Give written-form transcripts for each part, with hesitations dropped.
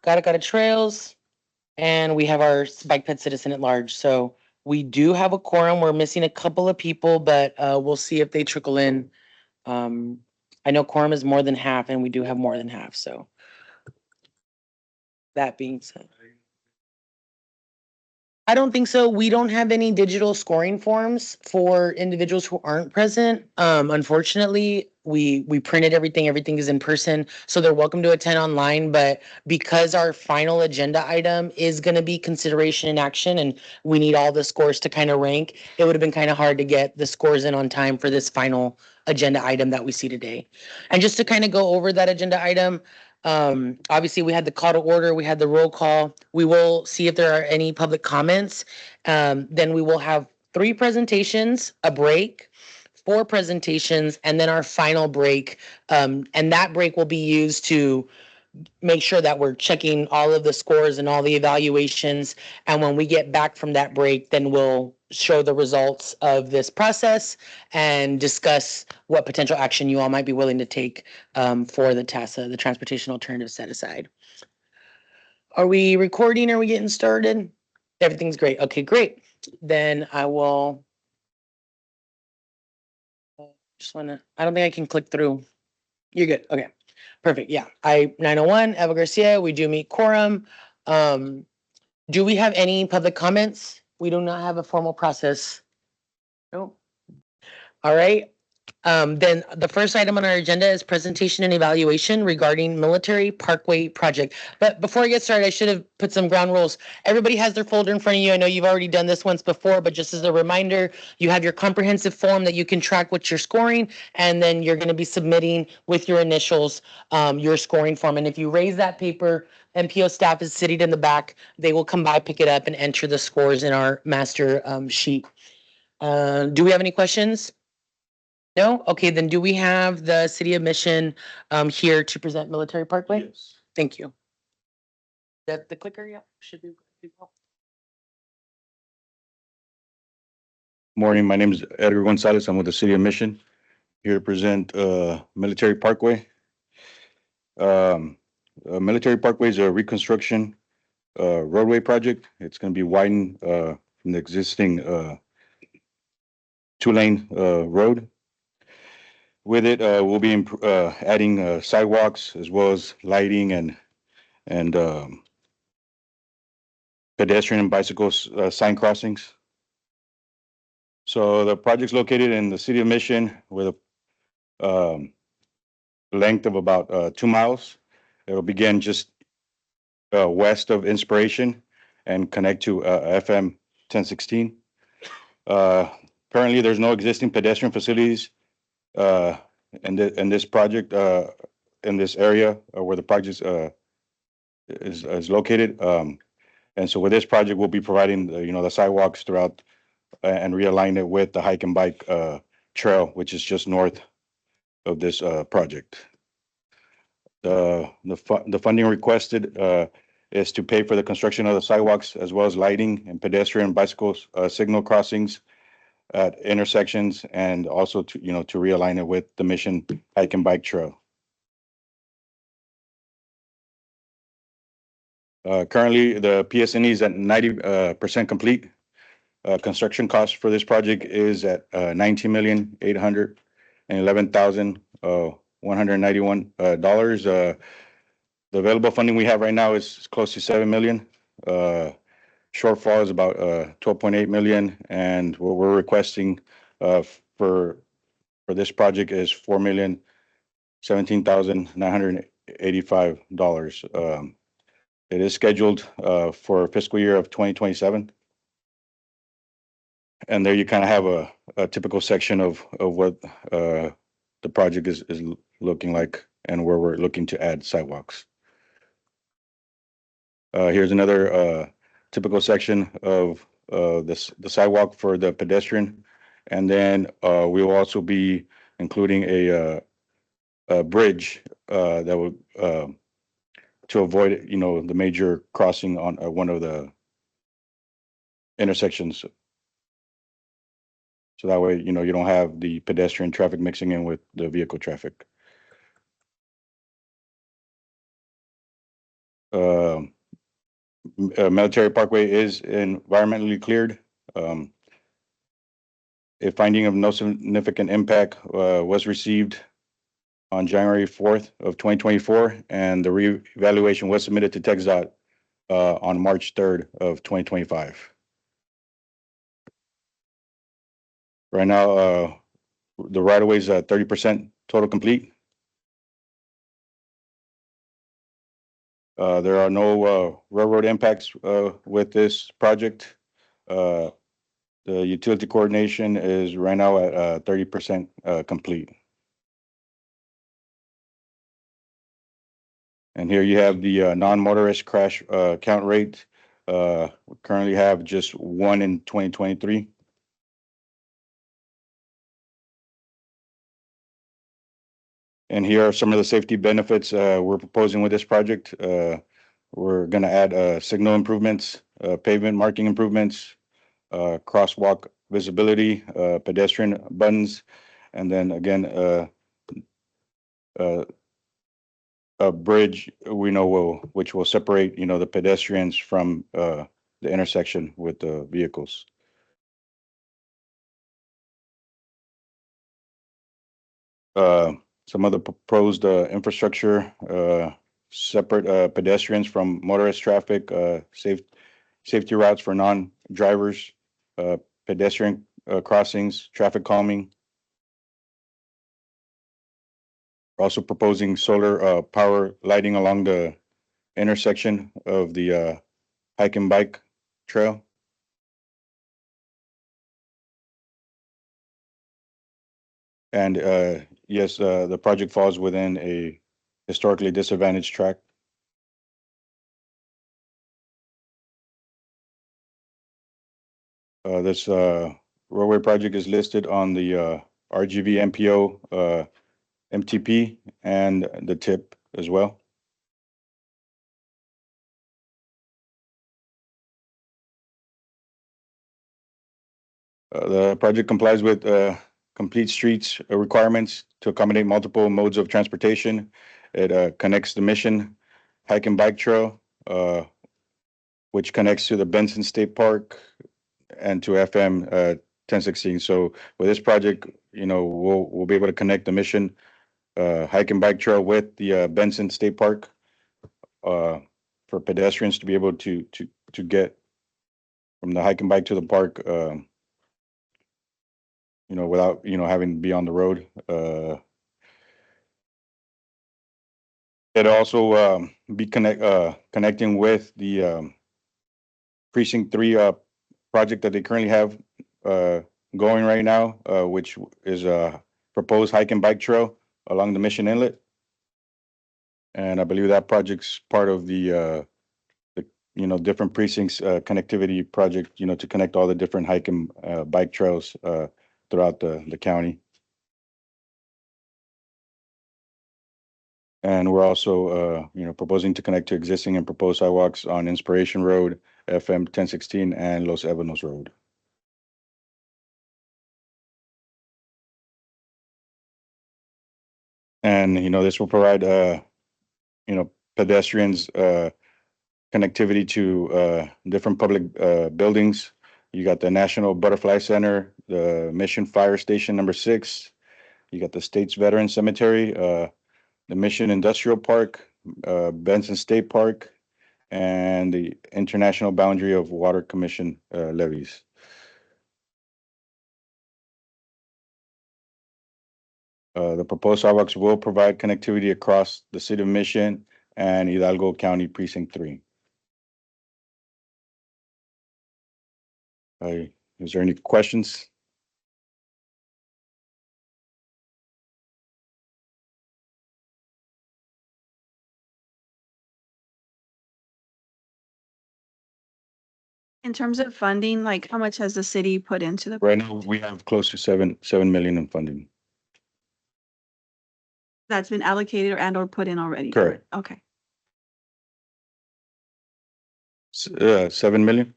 Cara Trails, and we have our bike ped citizen at large. So we do have a quorum. We're missing a couple of people, but we'll see if they trickle in. I know quorum is more than half, and we do have more than half. So that being said, I don't think so. We don't have any digital scoring forms for individuals who aren't present. Unfortunately, we printed everything. Everything is in person, so they're welcome to attend online. But because our final agenda item is going to be consideration and action, and we need all the scores to kind of rank, it would have been kind of hard to get the scores in on time for this final agenda item that we see today. And just to kind of go over that agenda item, obviously we had the call to order, we had the roll call. We will see if there are any public comments. Then we will have 3 presentations, a break, 4 presentations, and then our final break. And that break will be used to make sure that we're checking all of the scores and all the evaluations. And when we get back from that break, then we'll show the results of this process and discuss what potential action you all might be willing to take for the TASA, the Transportation Alternative Set Aside. Are we recording? Are we getting started? Everything's great. Okay, great. Then I will I don't think I can click through. You're good. Okay. Perfect. Yeah. 901, Eva Garcia, we do meet quorum. Do we have any public comments? We do not have a formal process. No. All right. Then the first item on our agenda is presentation and evaluation regarding Military Parkway project. But before I get started, I should have put some ground rules. Everybody has their folder in front of you. I know you've already done this once before, but just as a reminder, you have your comprehensive form that you can track what you're scoring, and then you're going to be submitting with your initials your scoring form. And if you raise that paper, MPO staff is sitting in the back. They will come by, pick it up, and enter the scores in our master sheet. Do we have any questions? No? Okay, then do we have the City of Mission here to present Military Parkway? Yes. Thank you. The clicker, yeah, should be. Morning, my name is Edgar Gonzalez. I'm with the City of Mission, here to present Military Parkway. Military Parkway is a reconstruction roadway project. It's going to be widened from the existing 2-lane road. With it, we'll be adding sidewalks as well as lighting and pedestrian and bicycle sign crossings. So the project's located in the City of Mission with a length of about 2 miles. It'll begin just west of Inspiration and connect to FM 1016. Currently, there's no existing pedestrian facilities in this project, in this area where the project is located. And so with this project, we'll be providing the sidewalks throughout and realign it with the hike and bike trail, which is just north of this project. The funding requested is to pay for the construction of the sidewalks as well as lighting and pedestrian and bicycle signal crossings at intersections, and also to realign it with the Mission hike and bike trail. Currently, the PSNE is at 90% complete. Construction cost for this project is at $19,811,191. The available funding we have right now is close to $7 million. Shortfall is about $12.8 million, and what we're requesting for this project is $4,017,985. It is scheduled for fiscal year of 2027. And there you kind of have a typical section of what the project is looking like and where we're looking to add sidewalks. Here's another typical section of the sidewalk for the pedestrian. And then we will also be including a bridge that will to avoid the major crossing on one of the intersections. So that way, you don't have the pedestrian traffic mixing in with the vehicle traffic. Military Parkway is environmentally cleared. A finding of no significant impact was received on January 4th of 2024, and the reevaluation was submitted to TxDOT on March 3rd of 2025. Right now, the right-of-way is 30% total complete. There are no railroad impacts with this project. The utility coordination is right now at 30% complete. And here you have the non-motorist crash count rate. We currently have just one in 2023. And here are some of the safety benefits we're proposing with this project. We're going to add signal improvements, pavement marking improvements, crosswalk visibility, pedestrian buttons, and then again, a bridge which will separate, the pedestrians from the intersection with the vehicles. Some of the proposed infrastructure, separate pedestrians from motorist traffic, safety routes for non-drivers, pedestrian crossings, traffic calming. We're also proposing solar power lighting along the intersection of the hike and bike trail. And yes, the project falls within a historically disadvantaged tract. This roadway project is listed on the RGV MPO MTP and the TIP as well. The project complies with complete streets requirements to accommodate multiple modes of transportation. It connects the Mission hike and bike trail, which connects to the Benson State Park and to FM 1016. So with this project, we'll be able to connect the Mission hike and bike trail with the Benson State Park for pedestrians to be able to get from the hike and bike to the park, without having to be on the road. It also be connecting with the Precinct 3 project that they currently have going right now, which is a proposed hike and bike trail along the Mission Inlet. And I believe that project's part of the different precincts connectivity project, to connect all the different hike and bike trails throughout the county. And we're also, proposing to connect to existing and proposed sidewalks on Inspiration Road, FM 1016, and Los Ebanos Road. And, this will provide, pedestrians connectivity to different public buildings. You got the National Butterfly Center, the Mission Fire Station number 6. You got the State's Veteran Cemetery, the Mission Industrial Park, Benson State Park, and the International Boundary of Water Commission levees. The proposed sidewalks will provide connectivity across the city of Mission and Hidalgo County Precinct 3. Is there any questions? In terms of funding, like how much has the city put into the? Right now, we have close to 7 million in funding. That's been allocated or put in already? Correct. Okay. 7 million,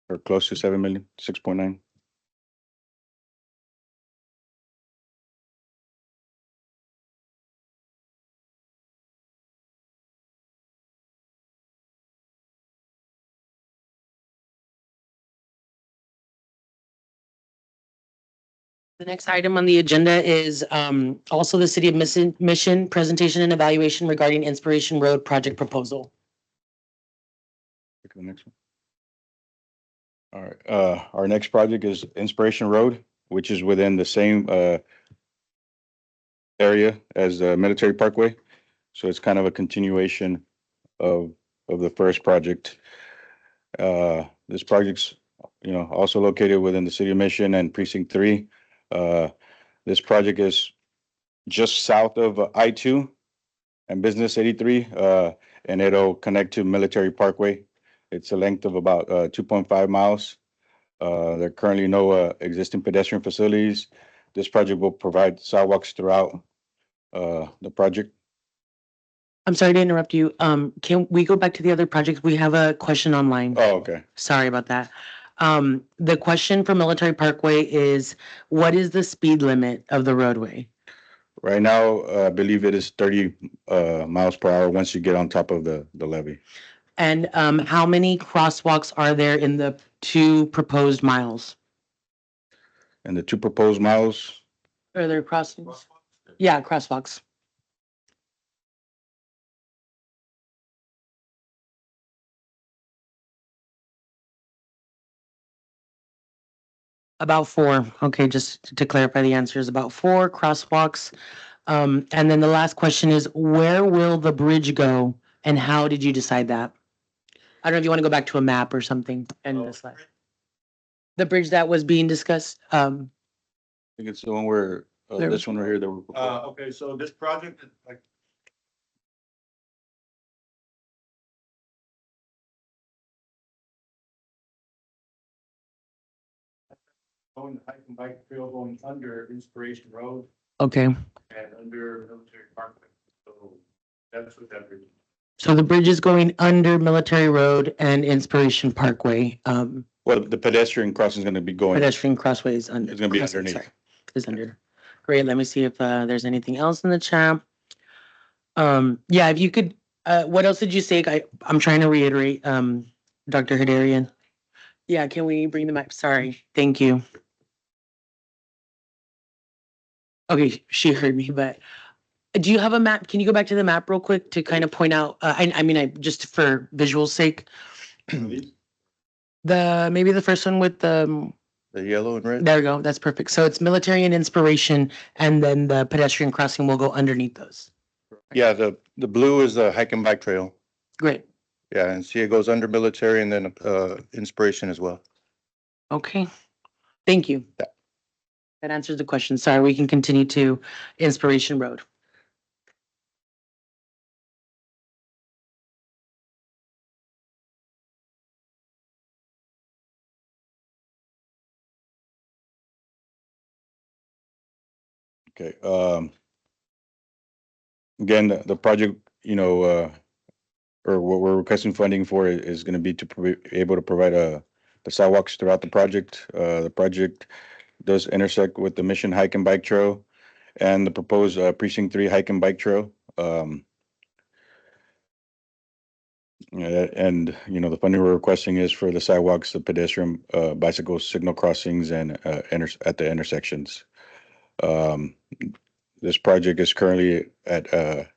or close to 7 million, 6.9. The next item on the agenda is also the City of Mission presentation and evaluation regarding Inspiration Road project proposal. Pick the next one. All right, our next project is Inspiration Road, which is within the same area as the Military Parkway. So it's kind of a continuation of the first project. This project's, also located within the City of Mission and Precinct 3. This project is just south of I-2 and Business 83, and it'll connect to Military Parkway. It's a length of about 2.5 miles. There are currently no existing pedestrian facilities. This project will provide sidewalks throughout the project. I'm sorry to interrupt you. Can we go back to the other projects? We have a question online. Oh, okay. Sorry about that. The question for Military Parkway is, what is the speed limit of the roadway? Right now, I believe it is 30 miles per hour once you get on top of the levee. And how many crosswalks are there in the 2 proposed miles? And the 2 proposed miles, Are there crossings? Yeah, crosswalks. About 4. Okay, just to clarify, the answer is about 4 crosswalks. And then the last question is, where will the bridge go and how did you decide that? I don't know if you want to go back to a map or something and the slide. The bridge that was being discussed, I think it's the one where, There- this one right here that we're. Okay, so this project, like. Going the hike and bike trail going under Inspiration Road okay. and under Military Parkway. So that's what that bridge is. So the bridge is going under Military Road and Inspiration Parkway. Well, the pedestrian crossing is going to be going. Pedestrian crossway is under. It's gonna be crossing, underneath. sorry, Is under. Great, let me see if there's anything else in the chat. Yeah, if you could, what else did you say? I'm trying to reiterate, Dr. Hadarian. Yeah, can we bring the mic? Sorry, thank you. Okay, she heard me, but do you have a map? Can you go back to the map real quick to kind of point out, I mean, just for visual sake, maybe the first one with the, The yellow and red? there we go, that's perfect. So it's Military and Inspiration, and then the pedestrian crossing will go underneath those. Yeah, the blue is the hike and bike trail. Great, Yeah, and see, it goes under Military and then Inspiration as well. okay, thank you. Yeah. That answers the question. Sorry, we can continue to Inspiration Road. Okay, again, the project, or what we're requesting funding for is going to be to be able to provide the sidewalks throughout the project. The project does intersect with the Mission Hike and Bike Trail and the proposed Precinct 3 Hike and Bike Trail. And, the funding we're requesting is for the sidewalks, the pedestrian, bicycle signal crossings and at the intersections. This project is currently at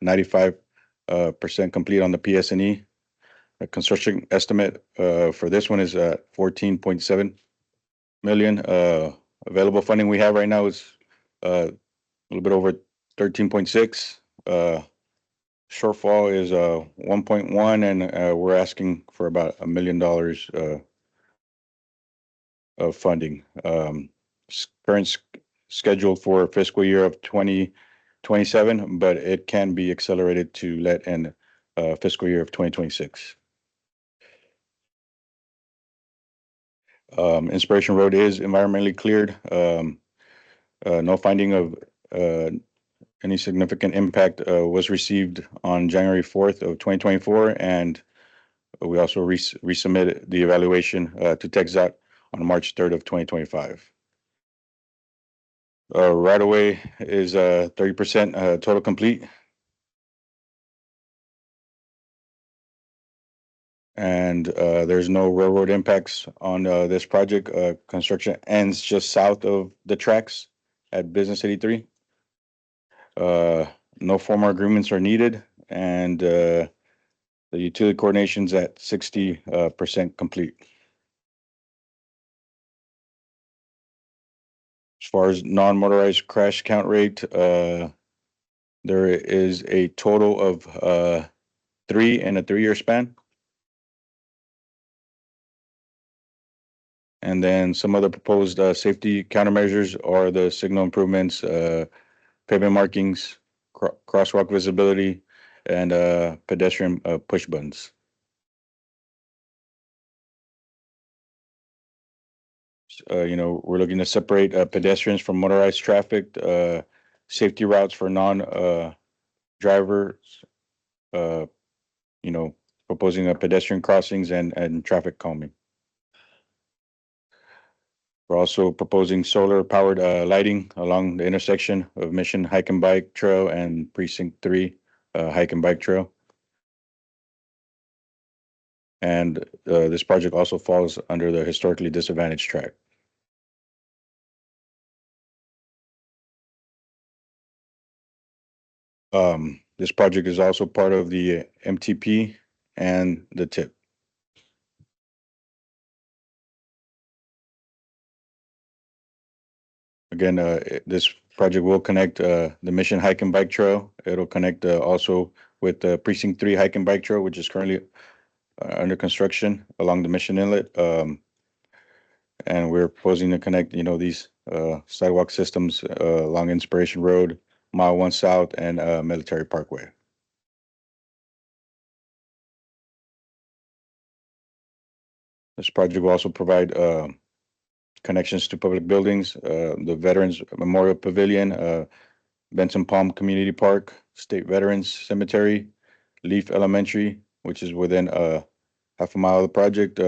95% complete on the PS&E. The construction estimate for this one is 14.7 million. Available funding we have right now is a little bit over 13.6. Shortfall is 1.1, and we're asking for about $1 million of funding. Current scheduled for fiscal year of 2027, but it can be accelerated to let in fiscal year of 2026. Inspiration Road is environmentally cleared. No finding of any significant impact was received on January 4th of 2024, and we also resubmitted the evaluation to TxDOT on March 3rd of 2025. Right away is 30% total complete. And there's no railroad impacts on this project. Construction ends just south of the tracks at Business 83. No formal agreements are needed, and the utility coordination's at 60% complete. As far as non-motorized crash count rate, there is a total of 3 in a 3-year span. And then some other proposed safety countermeasures are the signal improvements, pavement markings, crosswalk visibility, and pedestrian push buttons. We're looking to separate pedestrians from motorized traffic, safety routes for non-drivers, proposing pedestrian crossings and traffic calming. We're also proposing solar-powered lighting along the intersection of Mission Hike and Bike Trail and Precinct 3 Hike and Bike Trail. And this project also falls under the historically disadvantaged tract. This project is also part of the MTP and the TIP. Again, this project will connect the Mission Hike and Bike Trail. It'll connect also with the Precinct 3 Hike and Bike Trail, which is currently under construction along the Mission Inlet. And we're proposing to connect, these sidewalk systems along Inspiration Road, Mile 1 South, and Military Parkway. This project will also provide connections to public buildings, the Veterans Memorial Pavilion, Benson Palm Community Park, State Veterans Cemetery, Leaf Elementary, which is within half a mile of the project,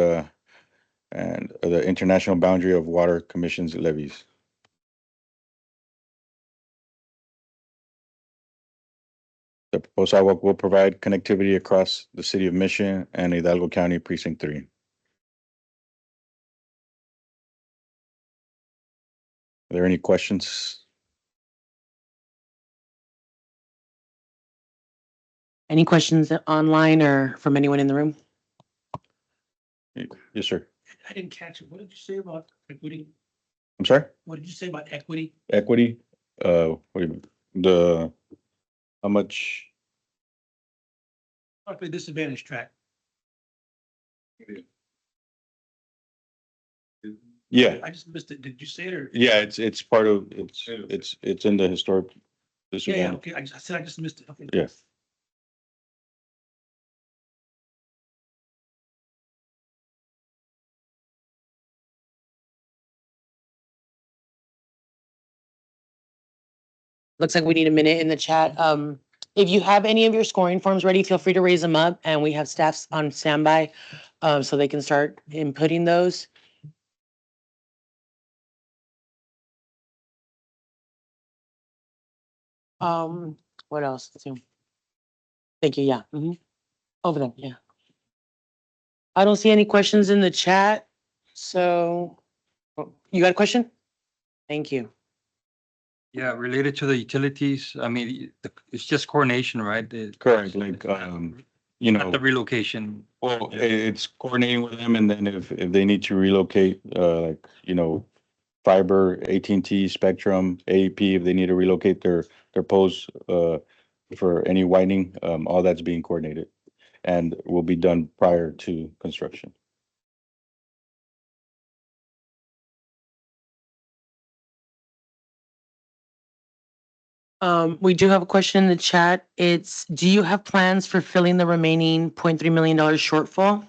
and the international boundary of Water Commission's levees. The proposed sidewalk will provide connectivity across the city of Mission and Hidalgo County Precinct 3. Are there any questions? Any questions online or from anyone in the room? Yes, sir. I didn't catch it. What did you say about equity? I'm sorry? What did you say about equity? Equity, how much? Probably disadvantage track. Yeah, I just missed it. Did you say it or? yeah, it's part of, it's in the historic. Yeah, okay. I said I just missed it. Okay. Yeah. Looks like we need a minute in the chat. If you have any of your scoring forms ready, feel free to raise them up and we have staffs on standby so they can start inputting those. What else? Let's see. Thank you. Yeah. Over there. Yeah. I don't see any questions in the chat. So you got a question? Thank you. Yeah, related to the utilities, I mean, it's just coordination, right? Correct, like, Not the relocation. well, it's coordinating with them, and then if they need to relocate, like, fiber, AT&T, Spectrum, AEP, if they need to relocate their poles, for any widening, all that's being coordinated and will be done prior to construction. We do have a question in the chat. It's, do you have plans for filling the remaining $0.3 million shortfall?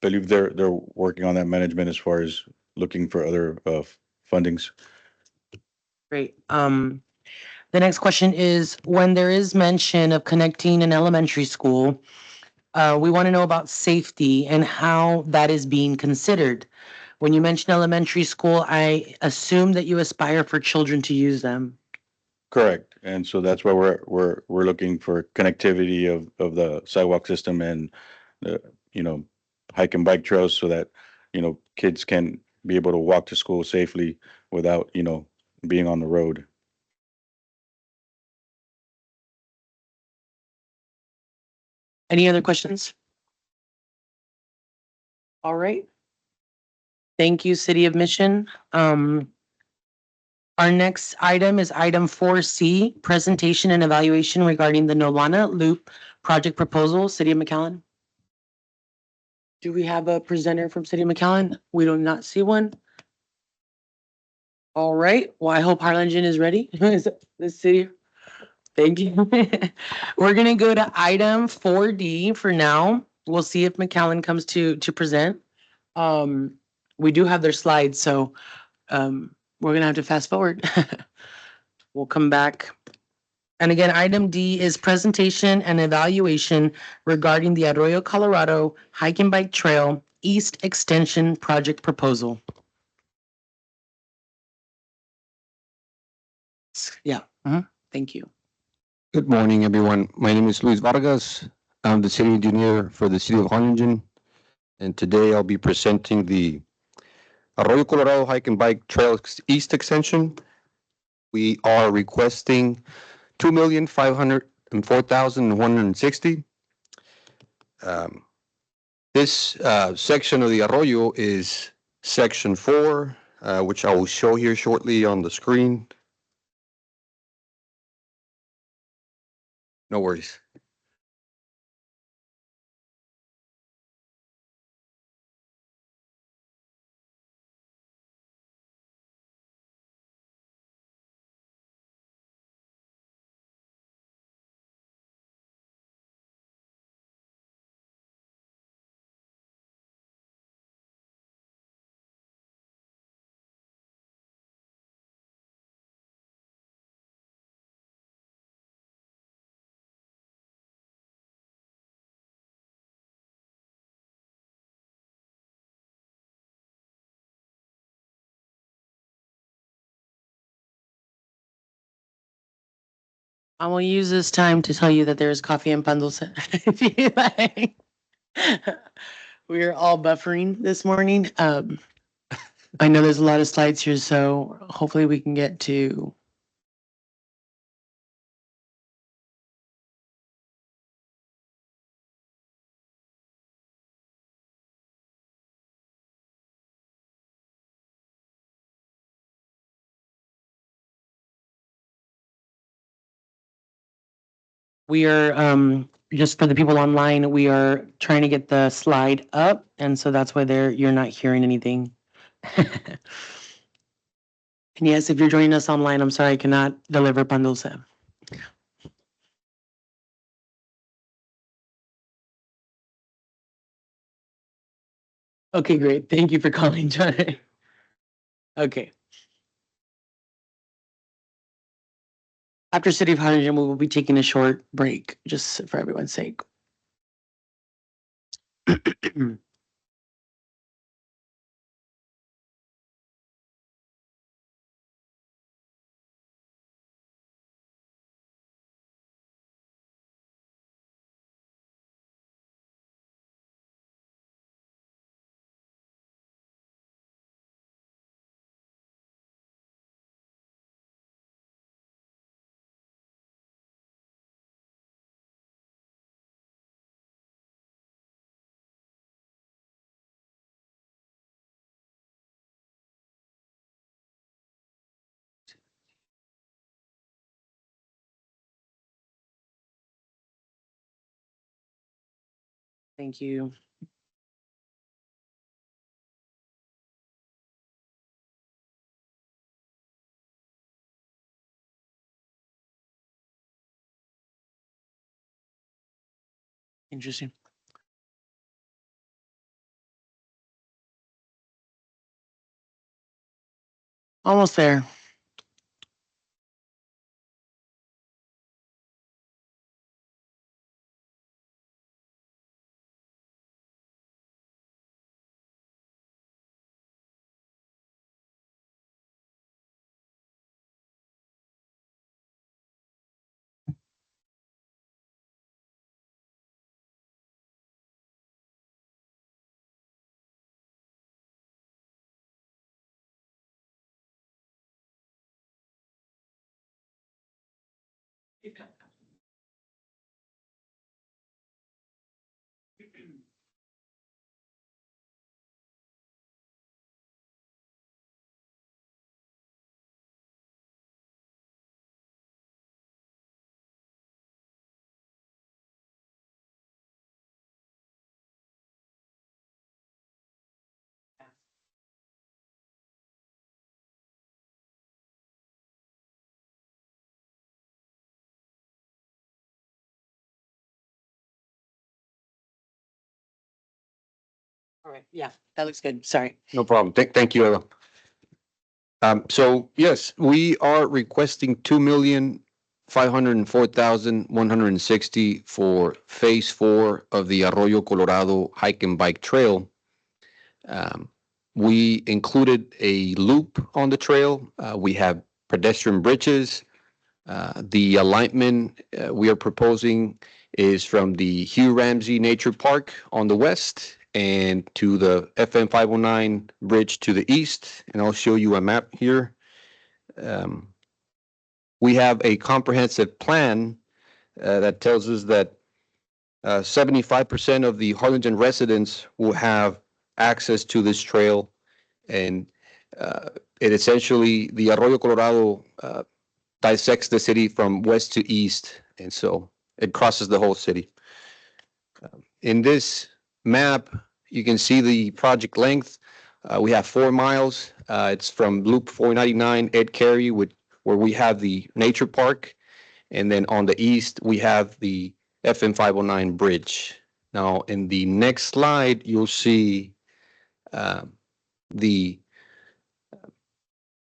Believe they're working on that management as far as looking for other fundings. Great. The next question is, when there is mention of connecting an elementary school, we want to know about safety and how that is being considered. When you mention elementary school, I assume that you aspire for children to use them. Correct. And so that's why we're looking for connectivity of the sidewalk system and the, hike and bike trails so that, kids can be able to walk to school safely without, being on the road. Any other questions? All right. Thank you, City of Mission. Our next item is item 4C, presentation and evaluation regarding the Nolana Loop project proposal, City of McAllen. Do we have a presenter from City of McAllen? We do not see one. All right, well, I hope Harlingen is ready. Is it the city? Thank you. We're gonna go to item 4D for now. We'll see if McAllen comes to present. We do have their slides, so we're gonna have to fast forward. We'll come back. And again, item D is presentation and evaluation regarding the Arroyo Colorado Hike and Bike Trail East Extension Project Proposal. Yeah, thank you. Good morning, everyone. My name is Luis Vargas. I'm the city engineer for the city of Harlingen. And today I'll be presenting the Arroyo Colorado Hike and Bike Trail East Extension. We are requesting 2,504,160. This section of the Arroyo is section 4, which I will show here shortly on the screen. No worries. I will use this time to tell you that there is coffee and pan dulce if you like. We are all buffering this morning. I know there's a lot of slides here, so hopefully we can get to. We are, just for the people online, we are trying to get the slide up, and so that's why you're not hearing anything. And yes, if you're joining us online, I'm sorry I cannot deliver pan dulce. Okay, great. Thank you for calling, John. Okay. After City of Harlingen, we will be taking a short break, just for everyone's sake. Thank you. Interesting. Almost there. All right, yeah, that looks good. Sorry. No problem. Thank you, Ella. So yes, we are requesting 2,504,160 for phase 4 of the Arroyo Colorado hike and bike trail. Um, we included a loop on the trail. We have pedestrian bridges. The alignment we are proposing is from the Hugh Ramsey Nature Park on the west and to the FM 509 bridge to the east. And I'll show you a map here. We have a comprehensive plan that tells us that 75% of the Harlingen residents will have access to this trail. And it essentially, the Arroyo Colorado dissects the city from west to east. And so it crosses the whole city. In this map, you can see the project length. We have 4 miles. It's from Loop 499, Ed Carey, where we have the nature park. And then on the east, we have the FM 509 bridge. Now, in the next slide, you'll see the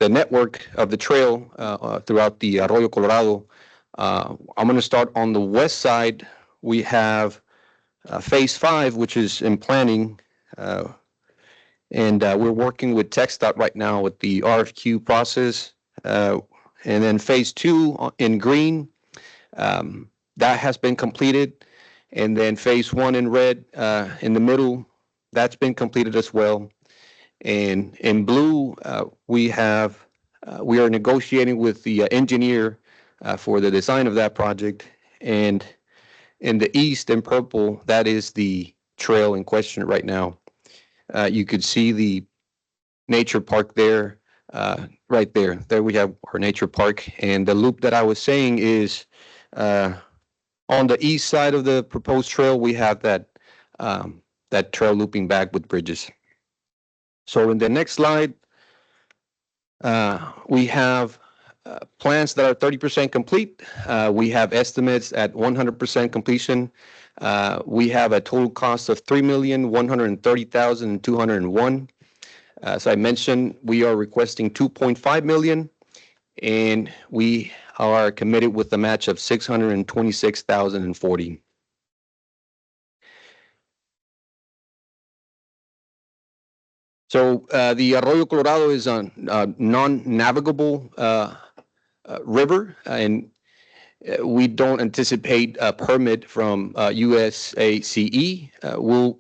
network of the trail throughout the Arroyo Colorado. I'm going to start on the west side. We have phase 5, which is in planning. And we're working with TxDOT right now with the RFQ process. And then phase 2 in green, that has been completed. And then phase 1 in red in the middle, that's been completed as well. And in blue, we are negotiating with the engineer for the design of that project. And in the east in purple, that is the trail in question right now. You could see the nature park there, right there. There we have our nature park. And the loop that I was saying is on the east side of the proposed trail, we have that trail looping back with bridges. So in the next slide, we have plans that are 30% complete. We have estimates at 100% completion. We have a total cost of $3,130,201. As I mentioned, we are requesting $2.5 million, and we are committed with a match of $626,040. So the Arroyo Colorado is a non-navigable river, and we don't anticipate a permit from USACE. We'll,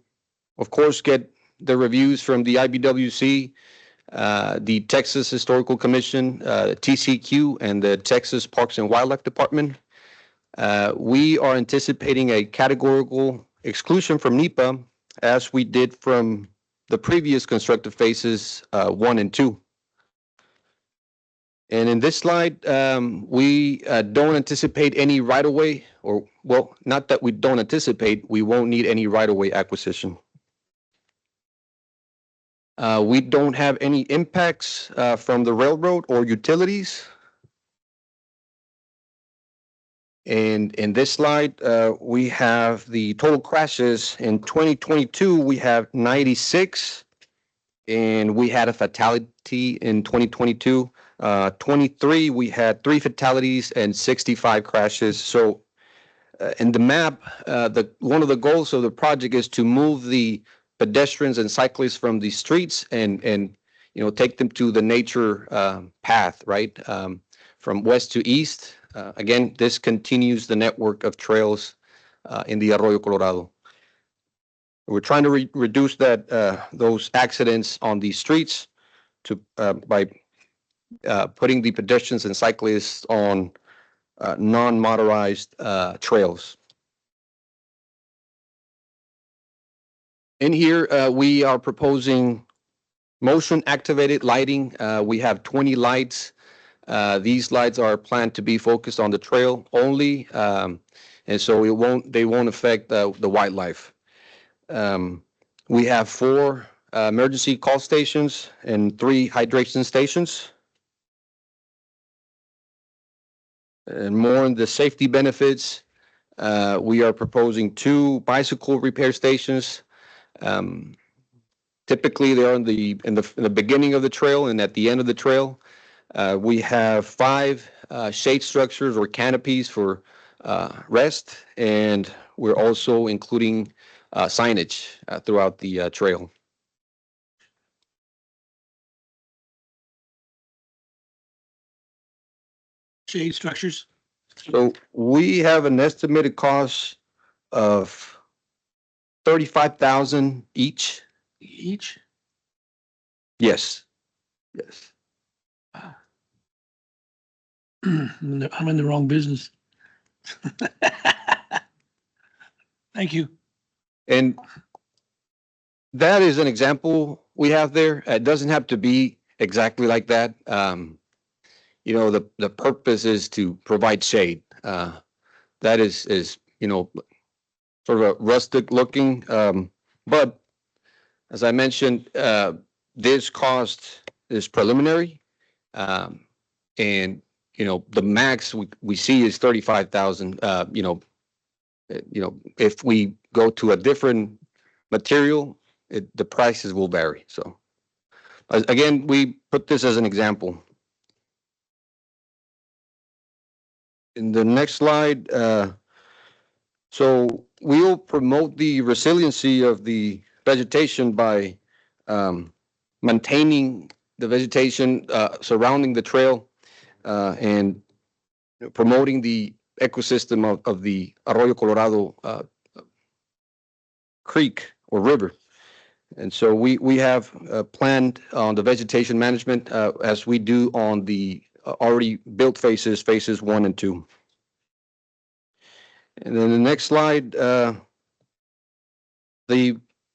of course, get the reviews from the IBWC, the Texas Historical Commission, TCQ, and the Texas Parks and Wildlife Department. We are anticipating a categorical exclusion from NEPA, as we did from the previous constructive phases 1 and 2. And in this slide, we don't anticipate any right-of-way, or, well, not that we don't anticipate, we won't need any right-of-way acquisition. We don't have any impacts from the railroad or utilities. And in this slide, we have the total crashes. In 2022, we have 96, and we had a fatality in 2022. 23, we had 3 fatalities and 65 crashes. So in the map, one of the goals of the project is to move the pedestrians and cyclists from the streets and take them to the nature path, right? From west to east. Again, this continues the network of trails in the Arroyo Colorado. We're trying to reduce those accidents on the streets by putting the pedestrians and cyclists on non-motorized trails. In here, we are proposing motion activated lighting. We have 20 lights. These lights are planned to be focused on the trail only, and so they won't affect the wildlife. We have 4 emergency call stations and 3 hydration stations. And more on the safety benefits, we are proposing 2 bicycle repair stations. Typically, they're in the beginning of the trail and at the end of the trail. We have 5 shade structures or canopies for rest, and we're also including signage throughout the trail. Shade structures. So we have an estimated cost of 35,000 each. Each? Yes. Yes. I'm in the wrong business. Thank you. And that is an example we have there. It doesn't have to be exactly like that. The purpose is to provide shade. That is sort of a rustic looking, but as I mentioned, this cost is preliminary, and the max we see is 35,000. If we go to a different material, the prices will vary. So again, we put this as an example. In the next slide, so we will promote the resiliency of the vegetation by maintaining the vegetation surrounding the trail and promoting the ecosystem of the Arroyo Colorado creek or river. And so we have planned on the vegetation management as we do on the already built phases 1 and 2. And then the next slide, the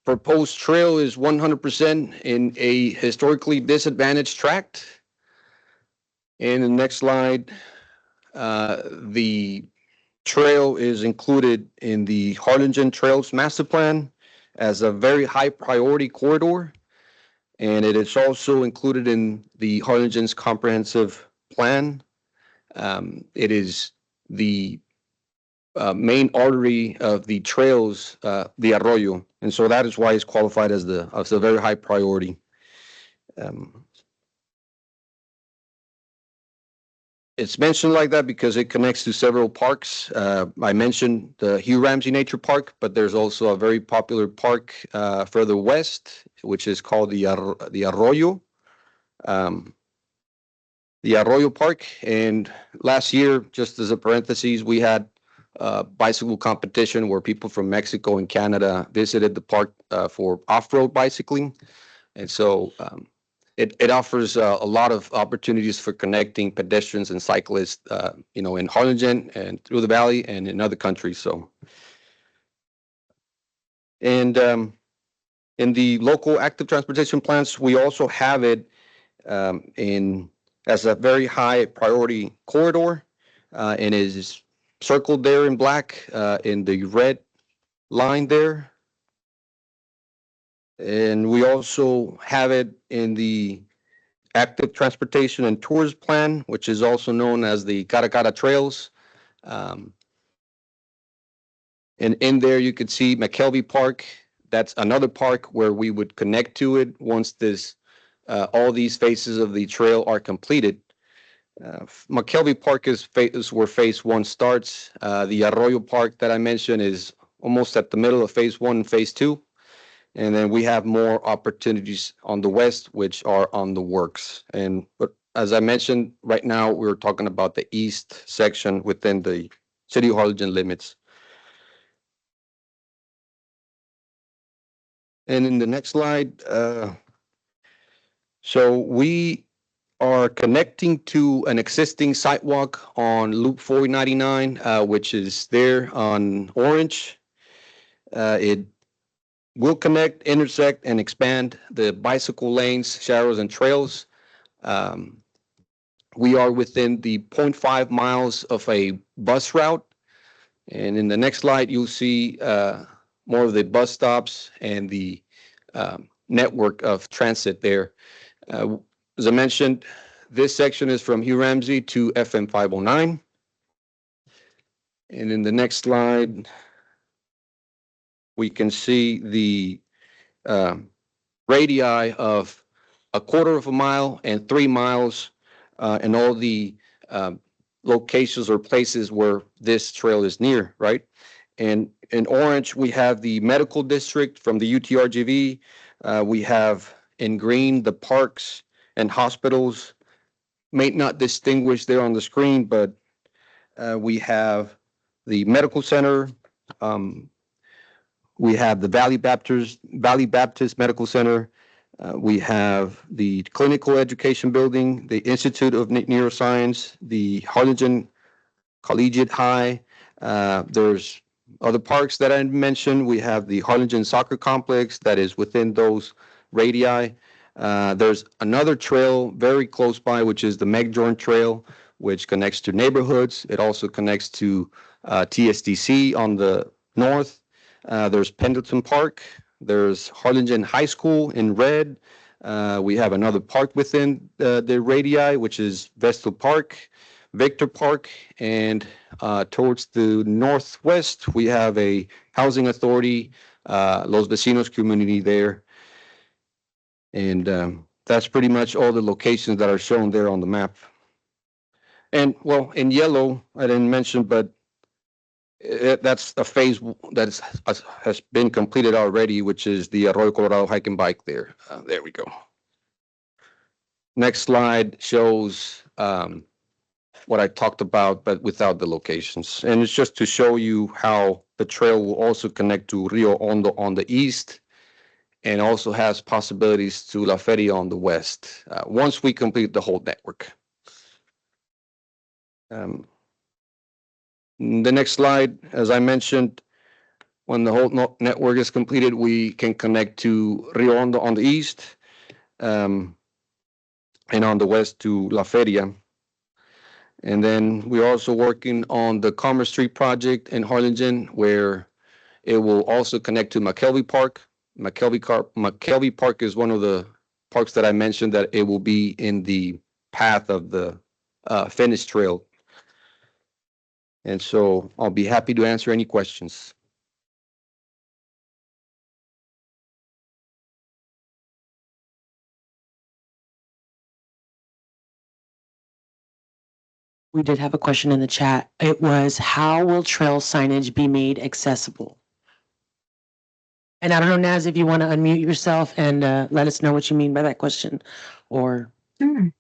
proposed trail is 100% in a historically disadvantaged tract. And the next slide, the trail is included in the Harlingen Trails Master Plan as a very high priority corridor. And it is also included in the Harlingen's comprehensive plan. It is the main artery of the trails, the Arroyo. And so that is why it's qualified as a very high priority. It's mentioned like that because it connects to several parks. I mentioned the Hugh Ramsey Nature Park, but there's also a very popular park further west, which is called the Arroyo. The Arroyo Park. And last year, just as a parenthesis, we had a bicycle competition where people from Mexico and Canada visited the park for off-road bicycling. And so it offers a lot of opportunities for connecting pedestrians and cyclists, in Harlingen and through the valley and in other countries. So, and in the local active transportation plans, we also have it as a very high priority corridor, and is circled there in black in the red line there. And we also have it in the active transportation and tours plan, which is also known as the Cara Cara Trails. And in there, you could see McKelvey Park. That's another park where we would connect to it once all these phases of the trail are completed. McKelvey Park is where phase 1 starts. The Arroyo Park that I mentioned is almost at the middle of phase 1 and phase 2. And then we have more opportunities on the west, which are on the works. But as I mentioned, right now we're talking about the east section within the City of Harlingen limits. And in the next slide, so we are connecting to an existing sidewalk on Loop 499, which is there on Orange. It will connect, intersect, and expand the bicycle lanes, shadows, and trails. Um, we are within the 0.5 miles of a bus route. And in the next slide, you'll see more of the bus stops and the network of transit there. As I mentioned, this section is from Hugh Ramsey to FM 509. And in the next slide, we can see the radii of a quarter of a mile and 3 miles, and all the locations or places where this trail is near, right? And in orange, we have the medical district from the UTRGV. We have in green the parks and hospitals. May not distinguish there on the screen, but we have the medical center. We have the Valley Baptist Medical Center. We have the Clinical Education Building, the Institute of Neuroscience, the Harlingen Collegiate High. There's other parks that I mentioned. We have the Harlingen Soccer Complex that is within those radii. There's another trail very close by, which is the Megjorn Trail, which connects to neighborhoods. It also connects to TSDC on the north. There's Pendleton Park. There's Harlingen High School in red. We have another park within the radii, which is Vestal Park, Victor Park, and towards the northwest, we have a housing authority, Los Vecinos community there. And that's pretty much all the locations that are shown there on the map. And well, in yellow, I didn't mention, but that's a phase that has been completed already, which is the Arroyo Colorado hike and bike there. There we go. Next slide shows what I talked about, but without the locations. And it's just to show you how the trail will also connect to Rio Hondo on the east, and also has possibilities to La Feria on the west, once we complete the whole network. The next slide, as I mentioned, when the whole network is completed, we can connect to Rio Hondo on the east, and on the west to La Feria. And then we're also working on the Commerce Street project in Harlingen, where it will also connect to McKelvey Park. McKelvey Park is one of the parks that I mentioned that it will be in the path of the Finish Trail. And so I'll be happy to answer any questions. We did have a question in the chat. It was, how will trail signage be made accessible? And I don't know, Naz, if you want to unmute yourself and let us know what you mean by that question, or. Sure.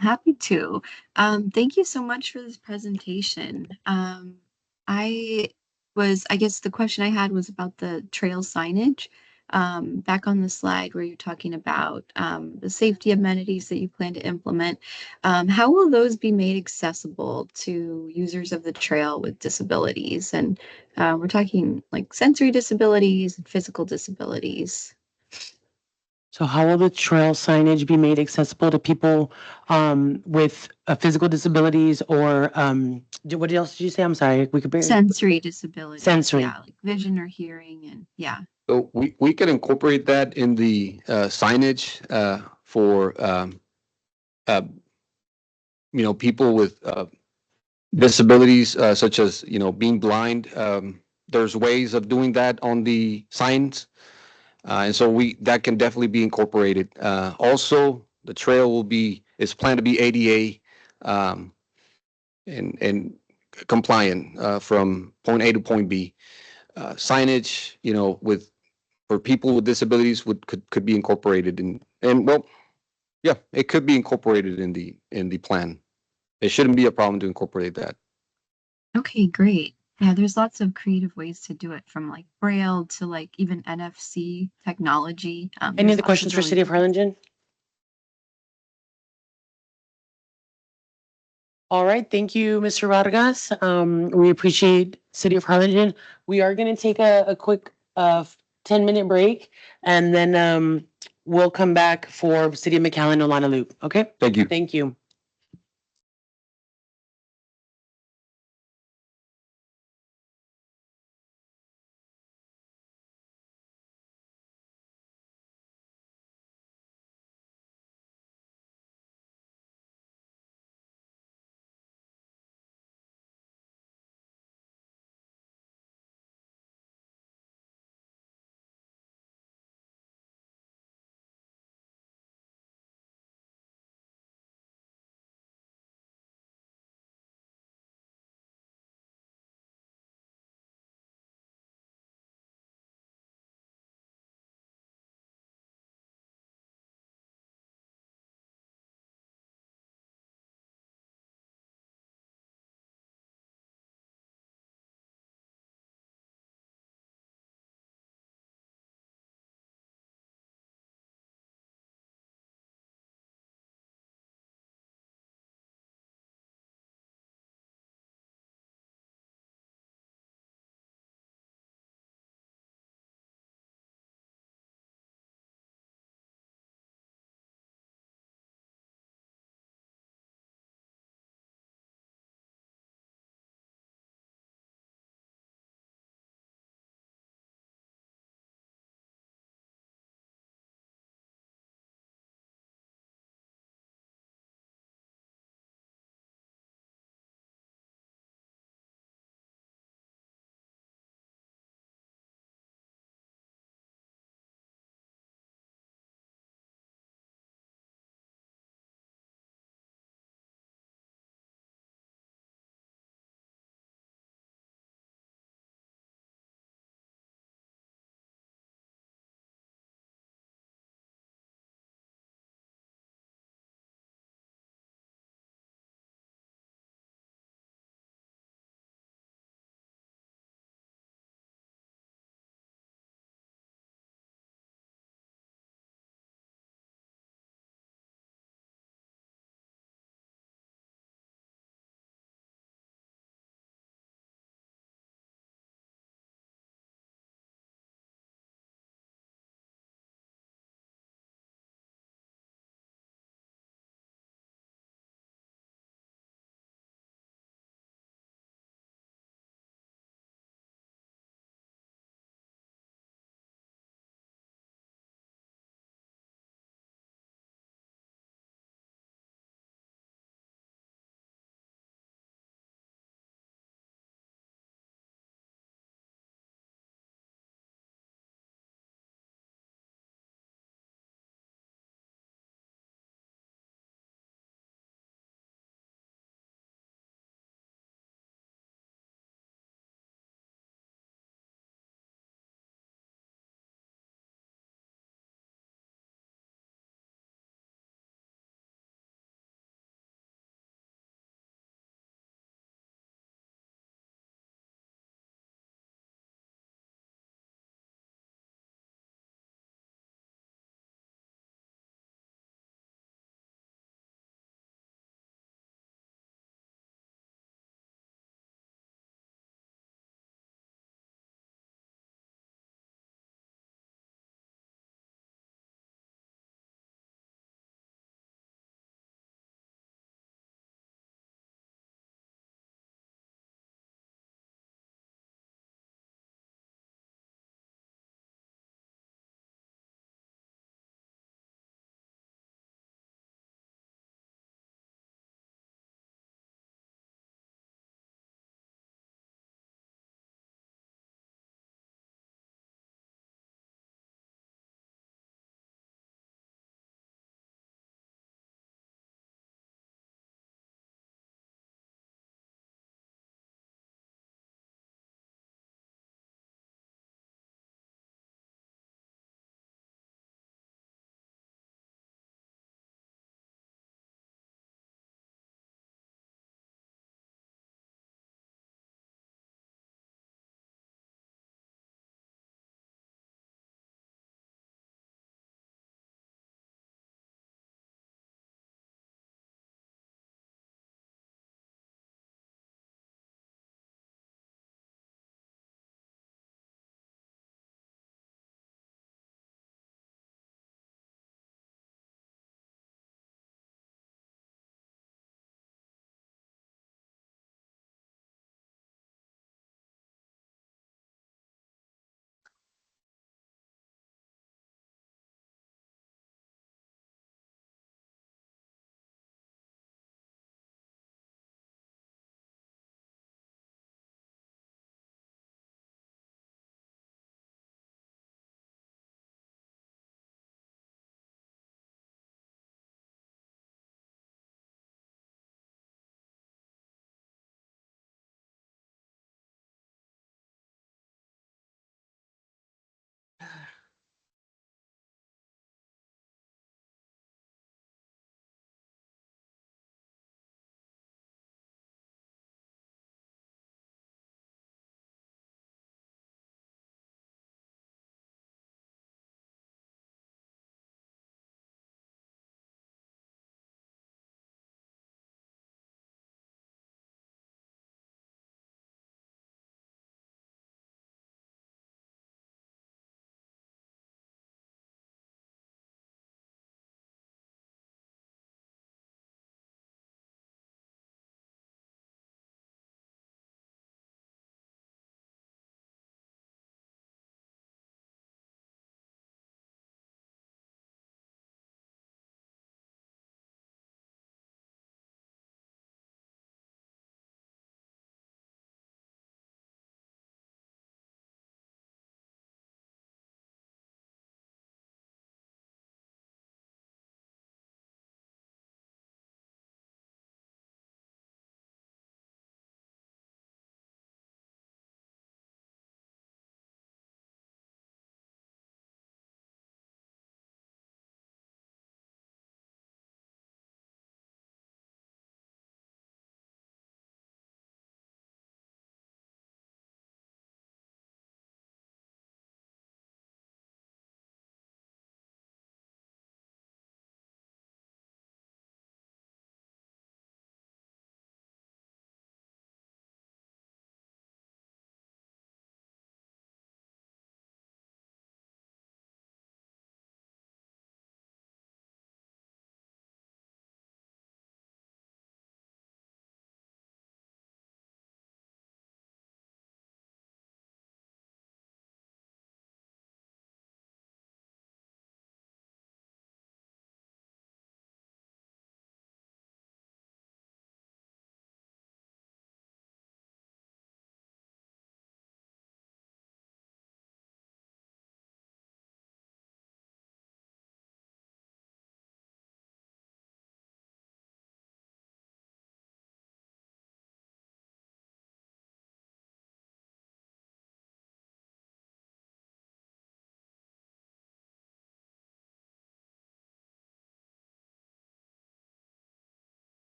Happy to. Thank you so much for this presentation. I guess the question I had was about the trail signage. Back on the slide where you're talking about the safety amenities that you plan to implement, how will those be made accessible to users of the trail with disabilities? And we're talking like sensory disabilities and physical disabilities. So how will the trail signage be made accessible to people with physical disabilities, or what else did you say? I'm sorry, we could barely. Sensory disabilities. Sensory. Yeah, like vision or hearing, and yeah. So we can incorporate that in the signage for people with disabilities, such as being blind. There's ways of doing that on the signs, and so that can definitely be incorporated. Also, the trail is planned to be ADA and compliant from point A to point B. Signage, for people with disabilities could be incorporated and well, yeah, it could be incorporated in the plan. It shouldn't be a problem to incorporate that. Okay, great. Yeah, there's lots of creative ways to do it, from like Braille to like even NFC technology. Any other questions for City of Harlingen? All right, thank you, Mr. Vargas. We appreciate City of Harlingen. We are gonna take a quick 10-minute break and then we'll come back for City of McAllen, Olana Loop, okay? Thank you. Thank you.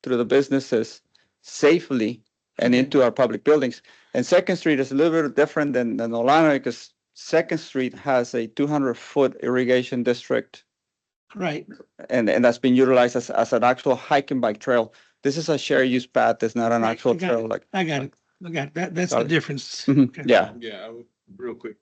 through the businesses safely and into our public buildings. And Second Street is a little bit different than Olana because Second Street has a 200-foot irrigation district, Right. and that's been utilized as an actual hike and bike trail. This is a shared use path. It's not an Right, actual I got trail. it. Like I got it. I got it. That's the Sorry. difference. Mhm. Okay. Yeah. Yeah, real quick.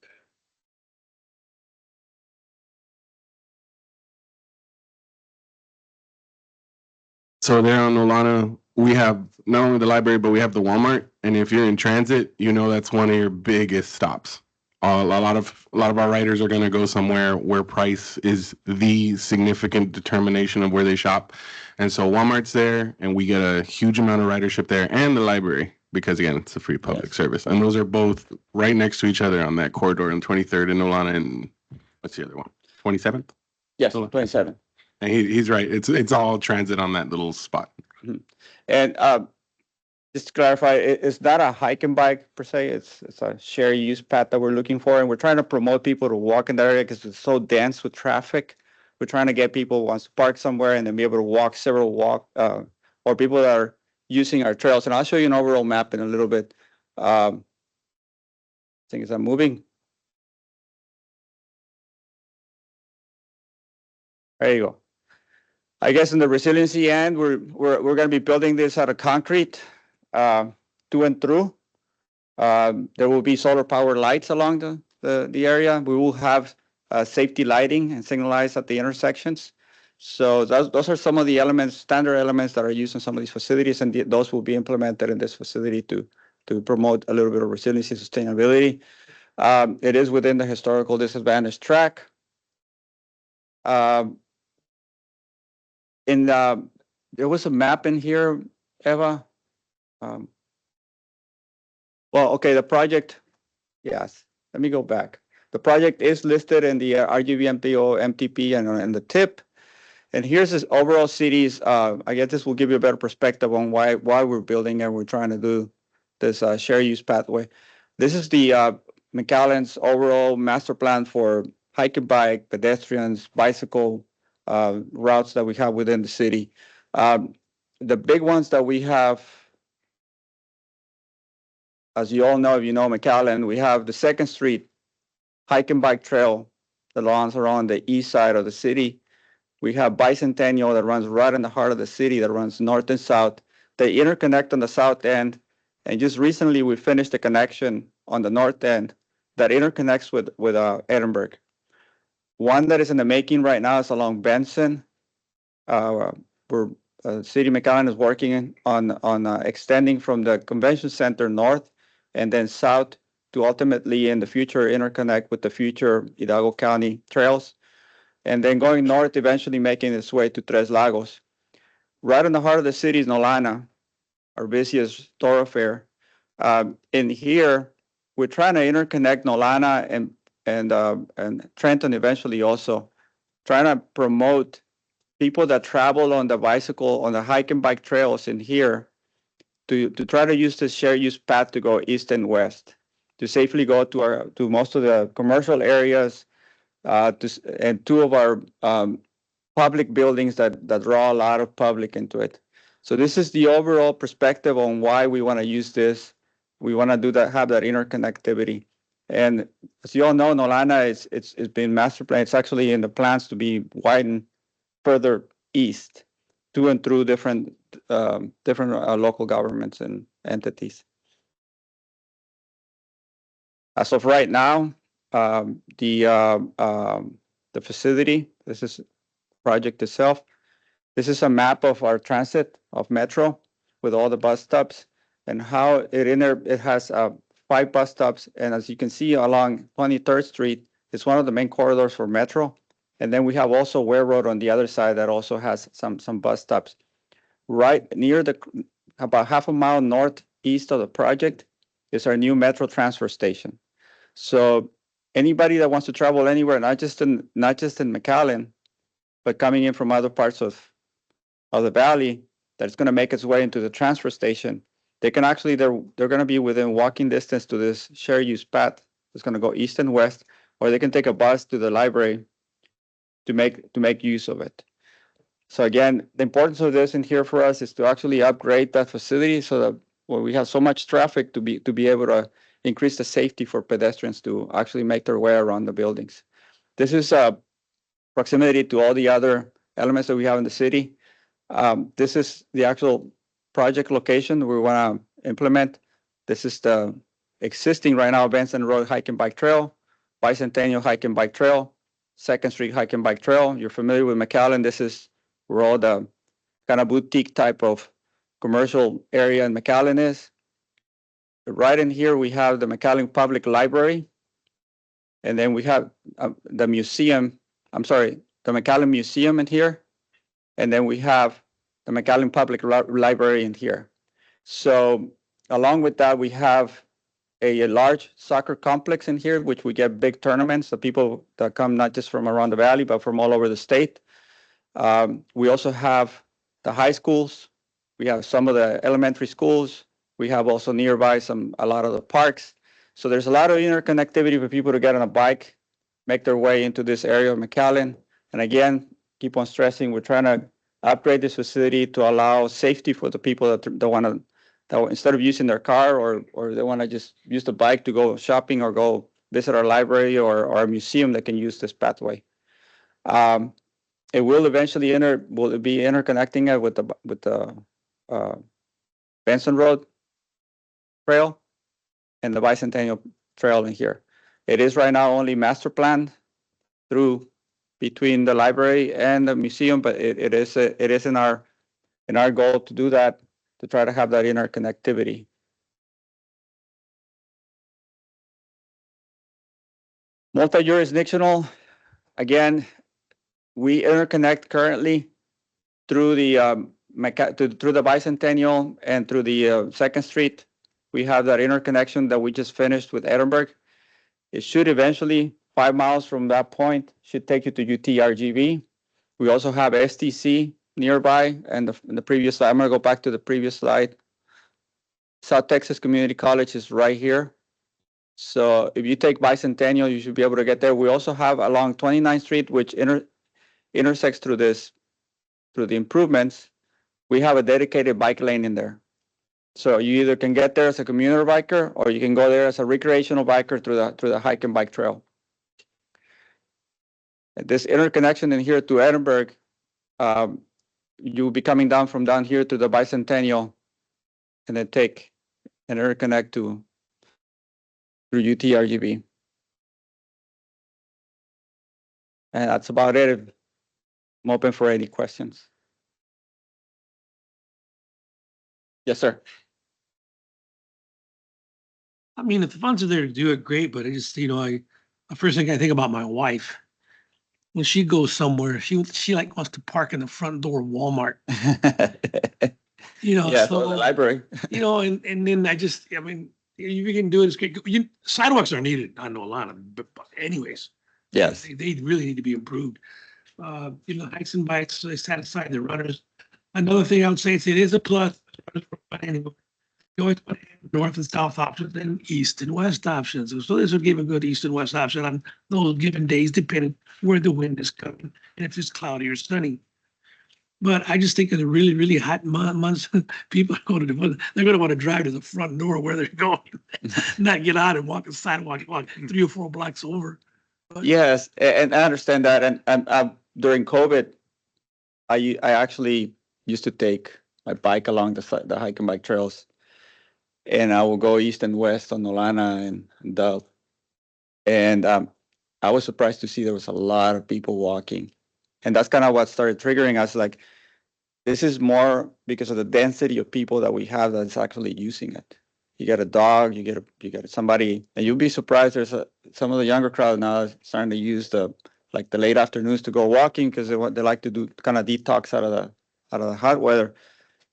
So there on Olana, we have not only the library, but we have the Walmart. And if you're in transit, you know that's one of your biggest stops. A lot of our riders are going to go somewhere where price is the significant determination of where they shop. And so Walmart's there, and we get a huge amount of ridership there, and the library, because again, it's a free public service. And those are both right next to each other on that corridor on 23rd in Olana, and what's the other one? 27th? Yes, 27. And he's right. It's all transit on that little spot. And just to clarify, it's not a hike and bike per se. It's a shared use path that we're looking for, and we're trying to promote people to walk in that area because it's so dense with traffic. We're trying to get people who wants to park somewhere and then be able to walk or people that are using our trails. And I'll show you an overall map in a little bit. I think is I'm moving. There you go. I guess in the resiliency end, we're going to be building this out of concrete, to and through. There will be solar power lights along the area. We will have safety lighting and signal lights at the intersections. So those are some of the elements, standard elements that are used in some of these facilities, and those will be implemented in this facility to promote a little bit of resiliency and sustainability. It is within the historical disadvantaged track. There was a map in here, Eva. Well, okay, the project, yes. Let me go back. The project is listed in the RGB-MPO, MTP, and the tip. And here's this overall cities. I guess this will give you a better perspective on why we're building and we're trying to do this shared use pathway. This is the McAllen's overall master plan for hike and bike, pedestrians, bicycle routes that we have within the city. The big ones that we have, as you all know, if you know McAllen, we have the Second Street hike and bike trail that runs around the east side of the city. We have Bicentennial that runs right in the heart of the city, that runs north and south. They interconnect on the south end. And just recently, we finished a connection on the north end that interconnects with Edinburgh. One that is in the making right now is along Benson. City McAllen is working on extending from the convention center north and then south to ultimately in the future interconnect with the future Hidalgo County trails, and then going north, eventually making its way to Tres Lagos. Right in the heart of the city is Nolana, our busiest thoroughfare. In here, we're trying to interconnect Nolana and Trenton eventually also, trying to promote people that travel on the bicycle, on the hike and bike trails in here to try to use this shared use path to go east and west, to safely go to most of the commercial areas, and two of our public buildings that draw a lot of public into it. So this is the overall perspective on why we want to use this. We want to do that, have that interconnectivity. And as you all know, Nolana it's been master planned. It's actually in the plans to be widened further east to and through different local governments and entities. As of right now, the facility, this is project itself. This is a map of our transit of Metro with all the bus stops and how it has 5 bus stops. And as you can see along 23rd Street, it's one of the main corridors for Metro. And then we have also Ware Road on the other side that also has some bus stops. Right near about half a mile northeast of the project is our new Metro transfer station. So anybody that wants to travel anywhere, not just in McAllen, but coming in from other parts of the valley, that's going to make its way into the transfer station, they can actually they're going to be within walking distance to this shared use path. It's going to go east and west, or they can take a bus to the library to make use of it. So again, the importance of this in here for us is to actually upgrade that facility so that when we have so much traffic to be able to increase the safety for pedestrians to actually make their way around the buildings. This is proximity to all the other elements that we have in the city. This is the actual project location we want to implement. This is the existing right now Benson Road Hike and Bike Trail, Bicentennial Hike and Bike Trail, Second Street Hike and Bike Trail. You're familiar with McAllen. This is where all the kind of boutique type of commercial area in McAllen is. Right in here, we have the McAllen Public Library. And then we have the museum, I'm sorry, the McAllen Museum in here. And then we have the McAllen Public Library in here. So along with that, we have a large soccer complex in here, which we get big tournaments, the people that come not just from around the valley, but from all over the state. We also have the high schools. We have some of the elementary schools. We have also nearby a lot of the parks. So there's a lot of interconnectivity for people to get on a bike, make their way into this area of McAllen. And again, keep on stressing, we're trying to upgrade this facility to allow safety for the people that want to, that instead of using their car or they want to just use the bike to go shopping or go visit our library or our museum, that can use this pathway. It will eventually be interconnecting it with the Benson Road Trail and the Bicentennial Trail in here. It is right now only master planned through between the library and the museum, but it is in our goal to do that, to try to have that interconnectivity. Multi-jurisdictional, again, we interconnect currently through the through the Bicentennial and through the Second Street. We have that interconnection that we just finished with Edinburgh. It should eventually, 5 miles from that point, should take you to UTRGV. We also have STC nearby, and in the previous slide, I'm going to go back to the previous slide. South Texas Community College is right here. So if you take Bicentennial, you should be able to get there. We also have along 29th Street, which intersects through the improvements. We have a dedicated bike lane in there. So you either can get there as a commuter biker, or you can go there as a recreational biker through the hike and bike trail. And this interconnection in here to Edinburgh, you'll be coming down from down here to the Bicentennial, and then take an interconnect through UTRGV. And that's about it. I'm open for any questions. Yes, sir. I mean, if the funds are there to do it, great, but I just, the first thing I think about my wife, when she goes somewhere, she like wants to park in the front door of Walmart, Yeah, so, the library. and then I mean, if you can do it, it's great. Sidewalks are needed, I know a lot of, but anyways, Yes. they really need to be improved. Hikes and bikes, they satisfy the runners. Another thing I would say is it is a plus. You always put north and south options and east and west options. So this would give a good east and west option on those given days, depending where the wind is coming and if it's cloudy or sunny. But I just think in the really, really hot months, people are they're going to want to drive to the front door where they're going, not get out and walk the sidewalk, walk 3 or 4 blocks over. Yes, and I understand that. And during COVID, I actually used to take my bike along the hike and bike trails. And I will go east and west on Nolana and Dove. And I was surprised to see there was a lot of people walking. And that's kind of what started triggering us. Like, this is more because of the density of people that we have that's actually using it. You get a dog, you get somebody, and you'll be surprised. There's some of the younger crowd now starting to use the late afternoons to go walking because they like to do kind of detox out of the hot weather.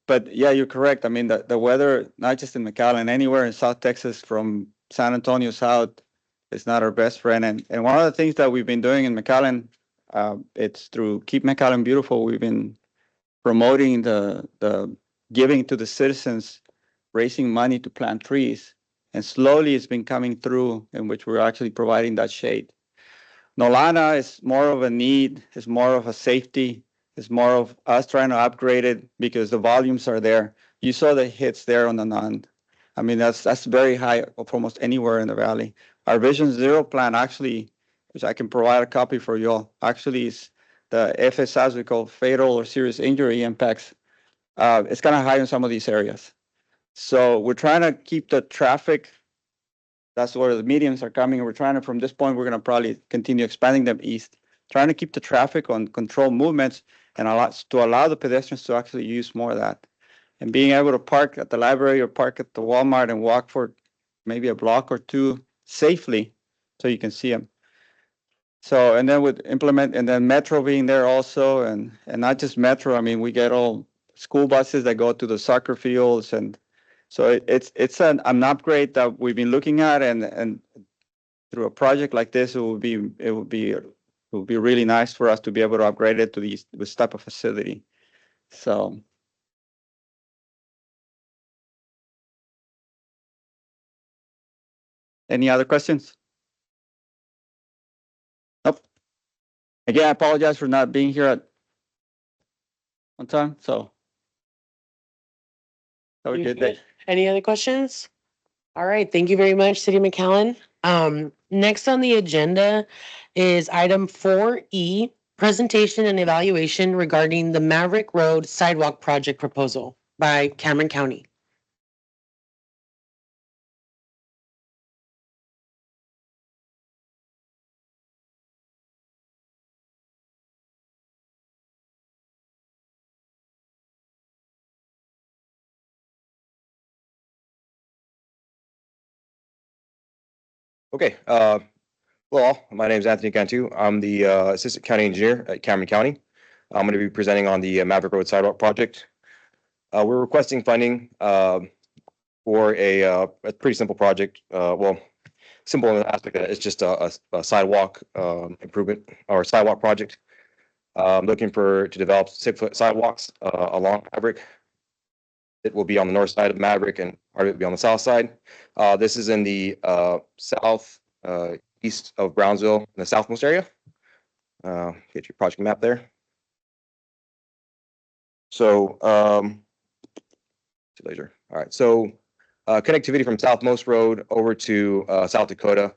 But yeah, you're correct. I mean, the weather, not just in McAllen, anywhere in South Texas from San Antonio south, is not our best friend. And one of the things that we've been doing in McAllen, it's through Keep McAllen Beautiful. We've been promoting the giving to the citizens, raising money to plant trees. And slowly it's been coming through, in which we're actually providing that shade. Nolana is more of a need, is more of a safety. It's more of us trying to upgrade it because the volumes are there. You saw the hits there on the non. I mean, that's very high of almost anywhere in the valley. Our Vision Zero plan actually, which I can provide a copy for you all, actually is the FSIs we call fatal or serious injury impacts. It's kind of high in some of these areas. So we're trying to keep the traffic. That's where the mediums are coming. We're trying to, from this point, we're going to probably continue expanding them east, trying to keep the traffic on controlled movements and allow the pedestrians to actually use more of that. And being able to park at the library or park at the Walmart and walk for maybe a block or two safely so you can see them. So, and then with implement, and then Metro being there also, and not just Metro, I mean, we get all school buses that go to the soccer fields, and so it's an upgrade that we've been looking at, and through a project like this, it would be really nice for us to be able to upgrade it to this type of facility. So. Any other questions? Nope. Again, I apologize for not being here on time, so. Have a You're good day. good. Any other questions? All right, thank you very much, City McAllen. Next on the agenda is item 4E, presentation and evaluation regarding the Maverick Road Sidewalk Project proposal by Cameron County. Okay, well, my name is Anthony Cantu. I'm the Assistant County Engineer at Cameron County. I'm going to be presenting on the Maverick Road Sidewalk Project. We're requesting funding for a pretty simple project. Well, simple in the aspect that it's just a sidewalk improvement or sidewalk project. Looking to develop 6-foot sidewalks along Maverick. It will be on the north side of Maverick and part of it will be on the south side. This is in the south east of Brownsville in the southmost area. Get your project map there. So, laser. All right. So, connectivity from Southmost Road over to South Dakota.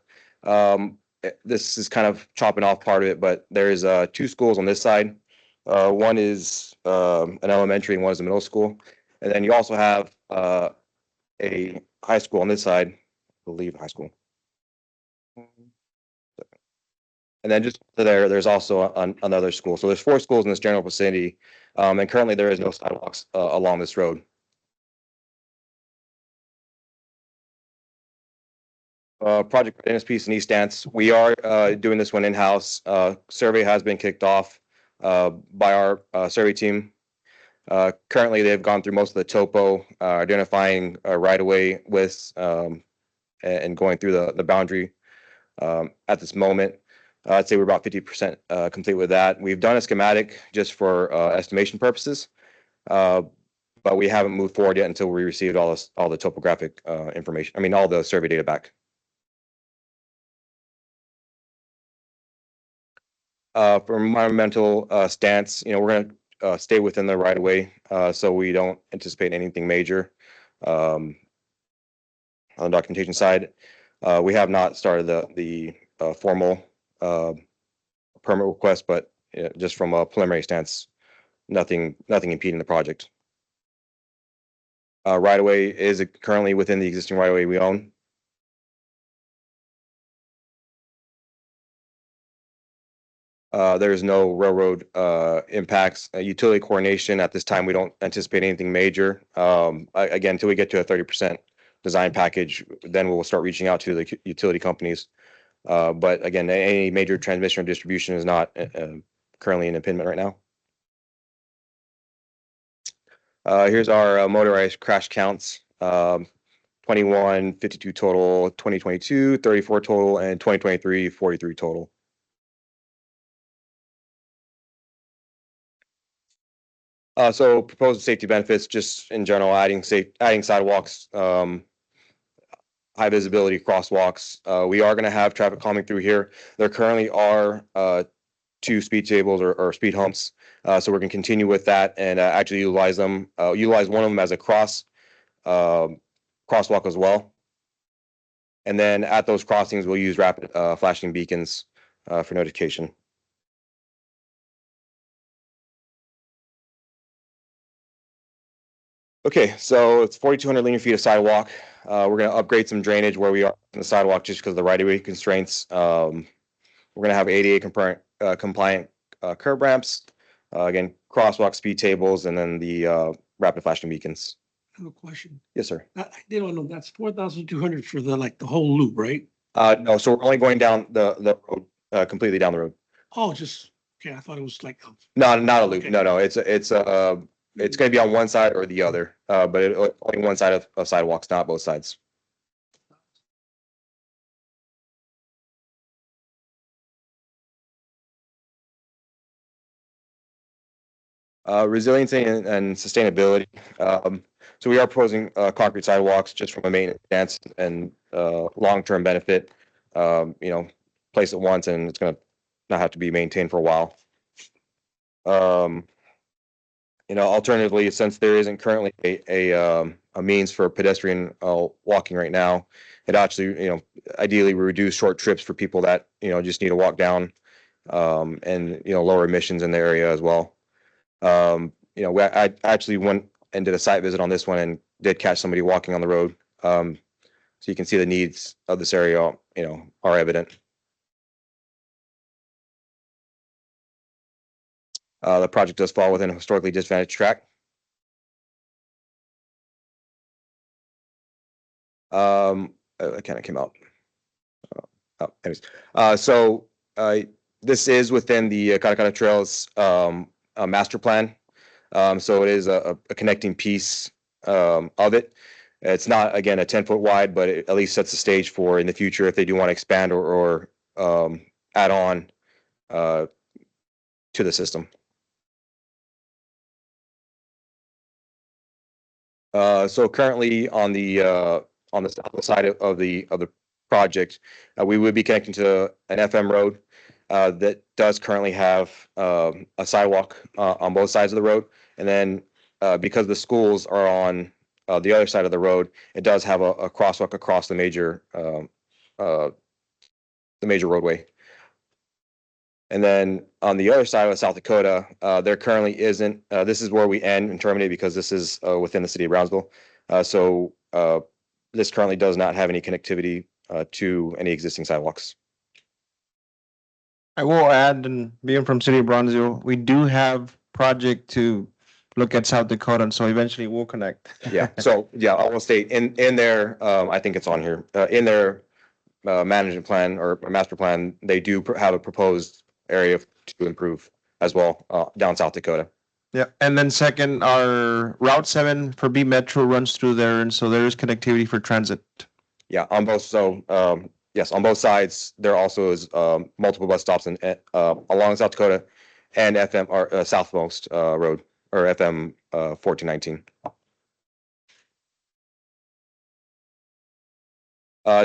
This is kind of chopping off part of it, but there's 2 schools on this side. One is an elementary and one is a middle school. And then you also have a high school on this side, I believe high school. And then just to there's also another school. So there's 4 schools in this general vicinity. And currently there is no sidewalks along this road. Project readiness piece and e-stance. We are doing this one in-house. Survey has been kicked off by our survey team. Currently, they've gone through most of the topo, identifying right-of-way widths, and going through the boundary at this moment. I'd say we're about 50% complete with that. We've done a schematic just for estimation purposes, but we haven't moved forward yet until we received all the topographic information. I mean, all the survey data back. For environmental stance, we're going to stay within the right of way, so we don't anticipate anything major. On the documentation side, we have not started the formal permit request, but just from a preliminary stance, nothing impeding the project. Right of way is currently within the existing right of way we own. There's no railroad impacts. Utility coordination at this time, we don't anticipate anything major. Again, until we get to a 30% design package, then we'll start reaching out to the utility companies. But again, any major transmission or distribution is not currently an impediment right now. Here's our motorized crash counts. 21, 52 total, 2022, 34 total, and 2023, 43 total. So proposed safety benefits, just in general, adding sidewalks, high visibility crosswalks. We are going to have traffic calming through here. There currently are two speed tables or speed humps. So we're going to continue with that and actually utilize them. Utilize one of them as a crosswalk as well. And then at those crossings, we'll use rapid flashing beacons for notification. Okay, so it's 4,200 linear feet of sidewalk. We're going to upgrade some drainage where we are in the sidewalk just because of the right-of-way constraints. We're going to have ADA compliant curb ramps, again, crosswalk speed tables, and then the rapid flashing beacons. I have a question. Yes, sir. I didn't know, that's 4,200 for the, like, the whole loop, right? No, so we're only going down the road, completely down the road. Oh, just, okay, I thought it was like, No, not a loop. Okay. No, it's going to be on one side or the other, but only one side of sidewalks, not both sides. Resiliency and sustainability. So we are proposing concrete sidewalks just from a maintenance and long-term benefit. You know, place it once and it's going to not have to be maintained for a while. You know, alternatively, since there isn't currently a means for pedestrian walking right now, it actually, you know, ideally we reduce short trips for people that, you know, just need to walk down, and, you know, lower emissions in the area as well. You know, I actually went and did a site visit on this one and did catch somebody walking on the road. So you can see the needs of this area, you know, are evident. The project does fall within a historically disadvantaged tract. It kind of came out. Anyways, so this is within the Katakata Trails master plan. So it is a connecting piece of it. It's not, again, a 10-foot wide, but it at least sets the stage for in the future if they do want to expand or add on to the system. So currently on the south side of the project, we would be connecting to an FM road that does currently have a sidewalk on both sides of the road, and then because the schools are on the other side of the road, it does have a crosswalk across the major roadway. And then on the other side of South Dakota, there currently isn't. This is where we end and terminate because this is within the city of Brownsville. So this currently does not have any connectivity to any existing sidewalks. I will add, and being from City of Bronzeville, we do have project to look at South Dakota, and so eventually we'll connect. Yeah. So yeah, I will state in their, I think it's on here, in their management plan or master plan, they do have a proposed area to improve as well down South Dakota. Yeah, and then second, our Route 7 for B Metro runs through there, and so there is connectivity for transit. Yeah, on both. So yes, on both sides, there also is multiple bus stops along South Dakota and FM or Southmost Road or FM 1419.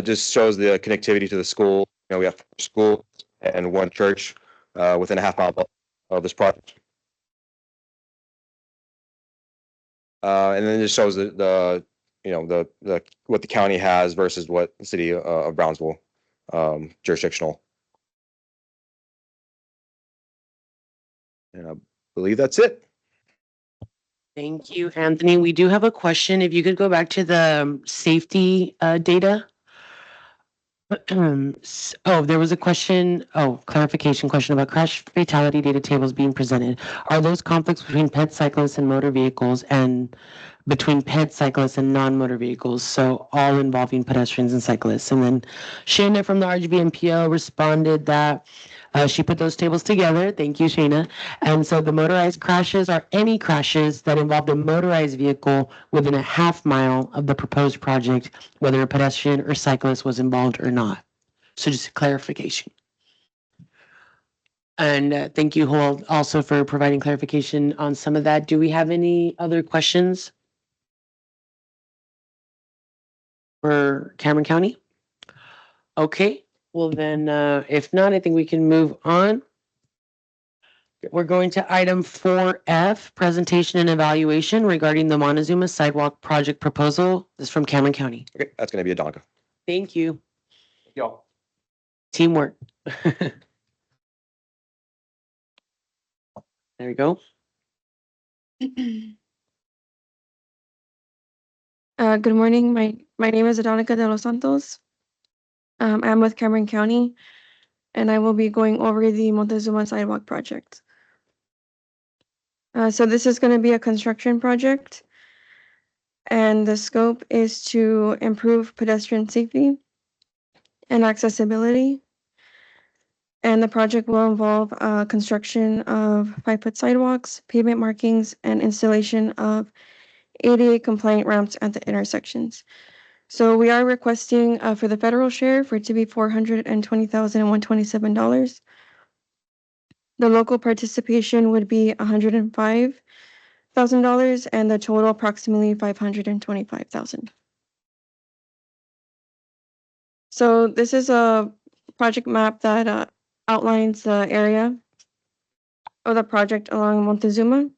Just shows the connectivity to the school. You know, we have school and one church within a half mile of this project. And then it just shows the you know the what the county has versus what the city of Brownsville jurisdictional. And I believe that's it. Thank you, Anthony. We do have a question. If you could go back to the safety data. Oh, there was a question. Oh, clarification question about crash fatality data tables being presented. Are those conflicts between ped cyclists and motor vehicles and between ped cyclists and non-motor vehicles? So all involving pedestrians and cyclists. And then Shana from the RGB responded that she put those tables together. Thank you, Shana. And so the motorized crashes are any crashes that involved a motorized vehicle within a half mile of the proposed project, whether a pedestrian or cyclist was involved or not. So just a clarification. And thank you, Hol, also for providing clarification on some of that. Do we have any other questions for Cameron County? Okay, well then, if not, I think we can move on. We're going to item 4F, presentation and evaluation regarding the Montezuma Sidewalk Project Proposal. This is from Cameron County. Okay, that's going to be Adonica. Thank you. Y'all. Teamwork. There we go. Good morning. My name is Adonica de los Santos. I'm with Cameron County, and I will be going over the Montezuma Sidewalk project. So this is going to be a construction project, and the scope is to improve pedestrian safety and accessibility. And the project will involve construction of 5-foot sidewalks, pavement markings, and installation of ADA compliant ramps at the intersections. So we are requesting for the federal share for it to be $420,127. The local participation would be $105,000, and the total approximately $525,000. So this is a project map that outlines the area of the project along Montezuma.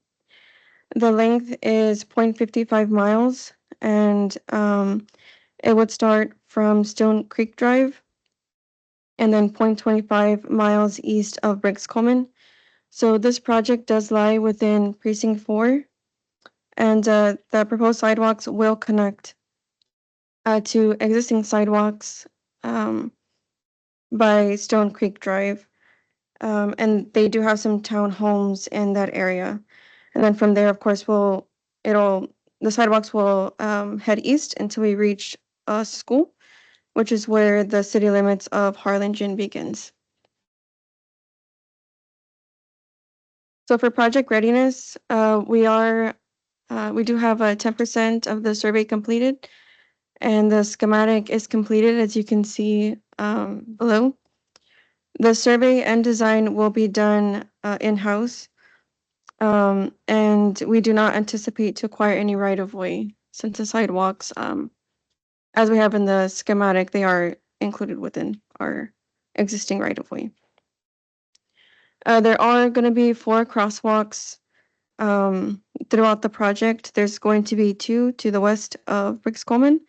The length is 0.55 miles, and it would start from Stone Creek Drive and then 0.25 miles east of Briggs Coleman. So this project does lie within Precinct 4, and the proposed sidewalks will connect to existing sidewalks by Stone Creek Drive. And they do have some townhomes in that area. And then from there, of course, the sidewalks will head east until we reach a school, which is where the city limits of Harlingen begins. So for project readiness, we do have 10% of the survey completed, and the schematic is completed, as you can see below. The survey and design will be done in-house, and we do not anticipate to acquire any right-of-way since the sidewalks, as we have in the schematic, they are included within our existing right-of-way. There are going to be 4 crosswalks throughout the project. There's going to be 2 to the west of Briggs Coleman,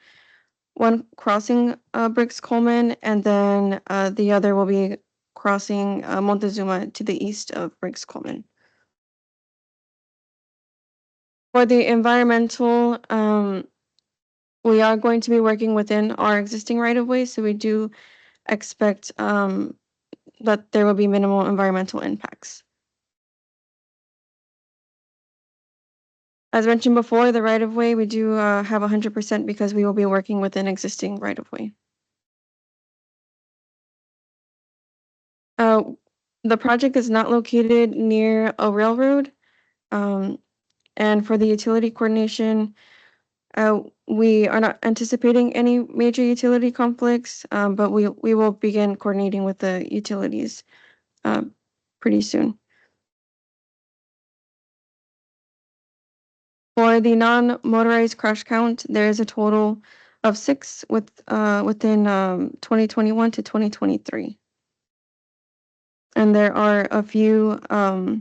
1 crossing Briggs Coleman, and then the other will be crossing Montezuma to the east of Briggs Coleman. For the environmental, we are going to be working within our existing right-of-way, so we do expect that there will be minimal environmental impacts. As mentioned before, the right-of-way, we do have 100% because we will be working within existing right-of-way. The project is not located near a railroad, and for the utility coordination, we are not anticipating any major utility conflicts, but we will begin coordinating with the utilities pretty soon. For the non-motorized crash count, there is a total of 6 within 2021 to 2023. And there are a few, I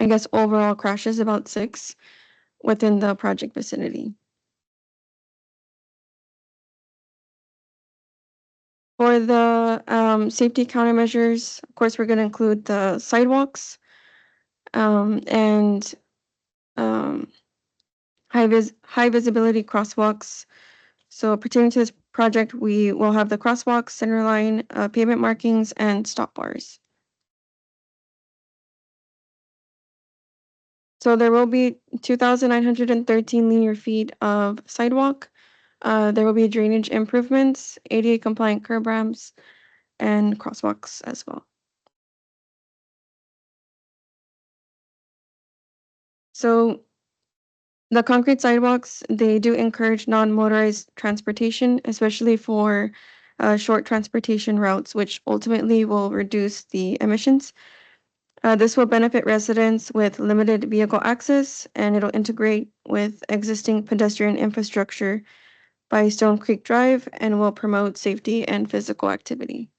guess, overall crashes, about 6 within the project vicinity. For the safety countermeasures, of course, we're going to include the sidewalks and high visibility crosswalks. So pertaining to this project, we will have the crosswalks, center line, pavement markings, and stop bars. So there will be 2,913 linear feet of sidewalk. There will be drainage improvements, ADA compliant curb ramps, and crosswalks as well. So the concrete sidewalks, they do encourage non-motorized transportation, especially for short transportation routes, which ultimately will reduce the emissions. This will benefit residents with limited vehicle access, and it'll integrate with existing pedestrian infrastructure by Stone Creek Drive and will promote safety and physical activity.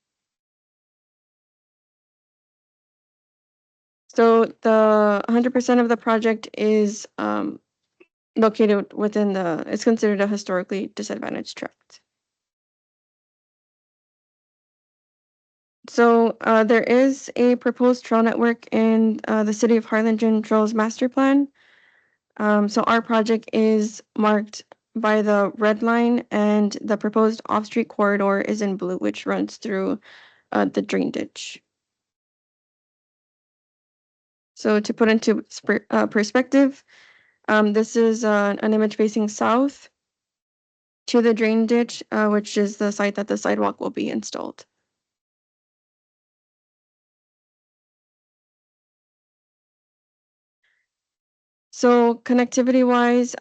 So the 100% of the project is located within it's considered a historically disadvantaged tract. So there is a proposed trail network in the City of Harlingen Trails Master Plan. So our project is marked by the red line, and the proposed off-street corridor is in blue, which runs through the drain ditch. So to put into perspective, this is an image facing south to the drain ditch, which is the site that the sidewalk will be installed. So connectivity-wise,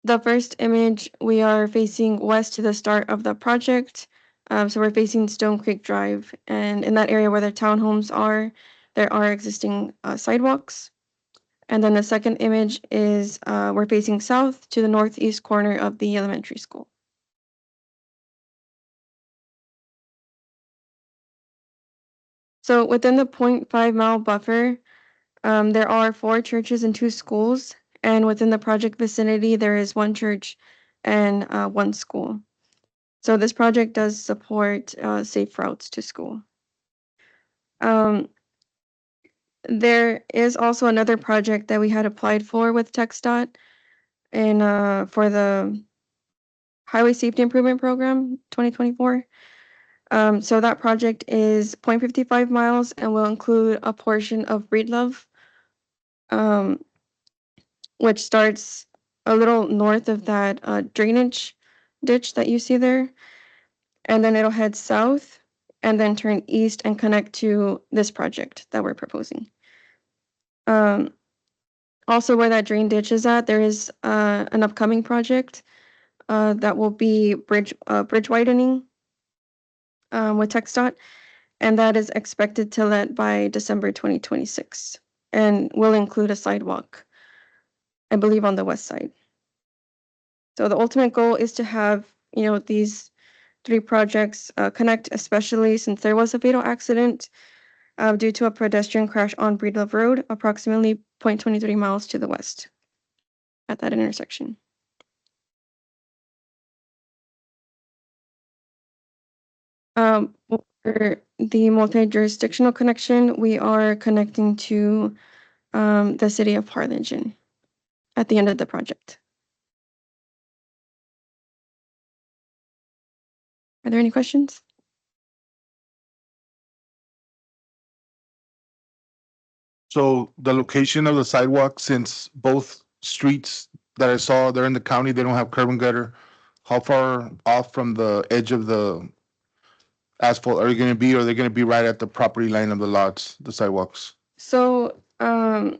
the first image, we are facing west to the start of the project. So we're facing Stone Creek Drive, and in that area where the townhomes are, there are existing sidewalks. And then the second image is we're facing south to the northeast corner of the elementary school. So within the 0.5 mile buffer, there are 4 churches and 2 schools, and within the project vicinity, there is 1 church and 1 school. So this project does support safe routes to school. There is also another project that we had applied for with TxDOT and for the Highway Safety Improvement Program 2024. So that project is 0.55 miles and will include a portion of Breedlove, which starts a little north of that drainage ditch that you see there. And then it'll head south and then turn east and connect to this project that we're proposing. Also, where that drain ditch is at, there is an upcoming project that will be bridge widening with TxDOT, and that is expected to let by December 2026, and will include a sidewalk, I believe, on the west side. So the ultimate goal is to have, these 3 projects connect, especially since there was a fatal accident due to a pedestrian crash on Breedlove Road, approximately 0.23 miles to the west at that intersection. For the multi-jurisdictional connection, we are connecting to the City of Harlingen at the end of the project. Are there any questions? So the location of the sidewalk, since both streets that I saw, they're in the county, they don't have curb and gutter. How far off from the edge of the asphalt are you gonna be? Or are they gonna be right at the property line of the lots, the sidewalks? So the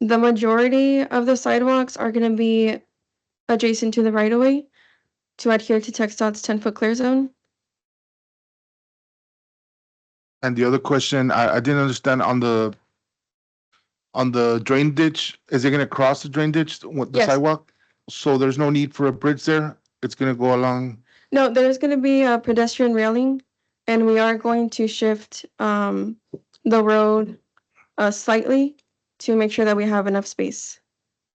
majority of the sidewalks are going to be adjacent to the right-of-way to adhere to TxDOT's 10-foot clear zone. And the other question, I didn't understand on the drain ditch, is it gonna cross the drain ditch with the Yes. sidewalk? So there's no need for a bridge there? It's gonna go along? No, there's going to be a pedestrian railing, and we are going to shift the road slightly to make sure that we have enough space.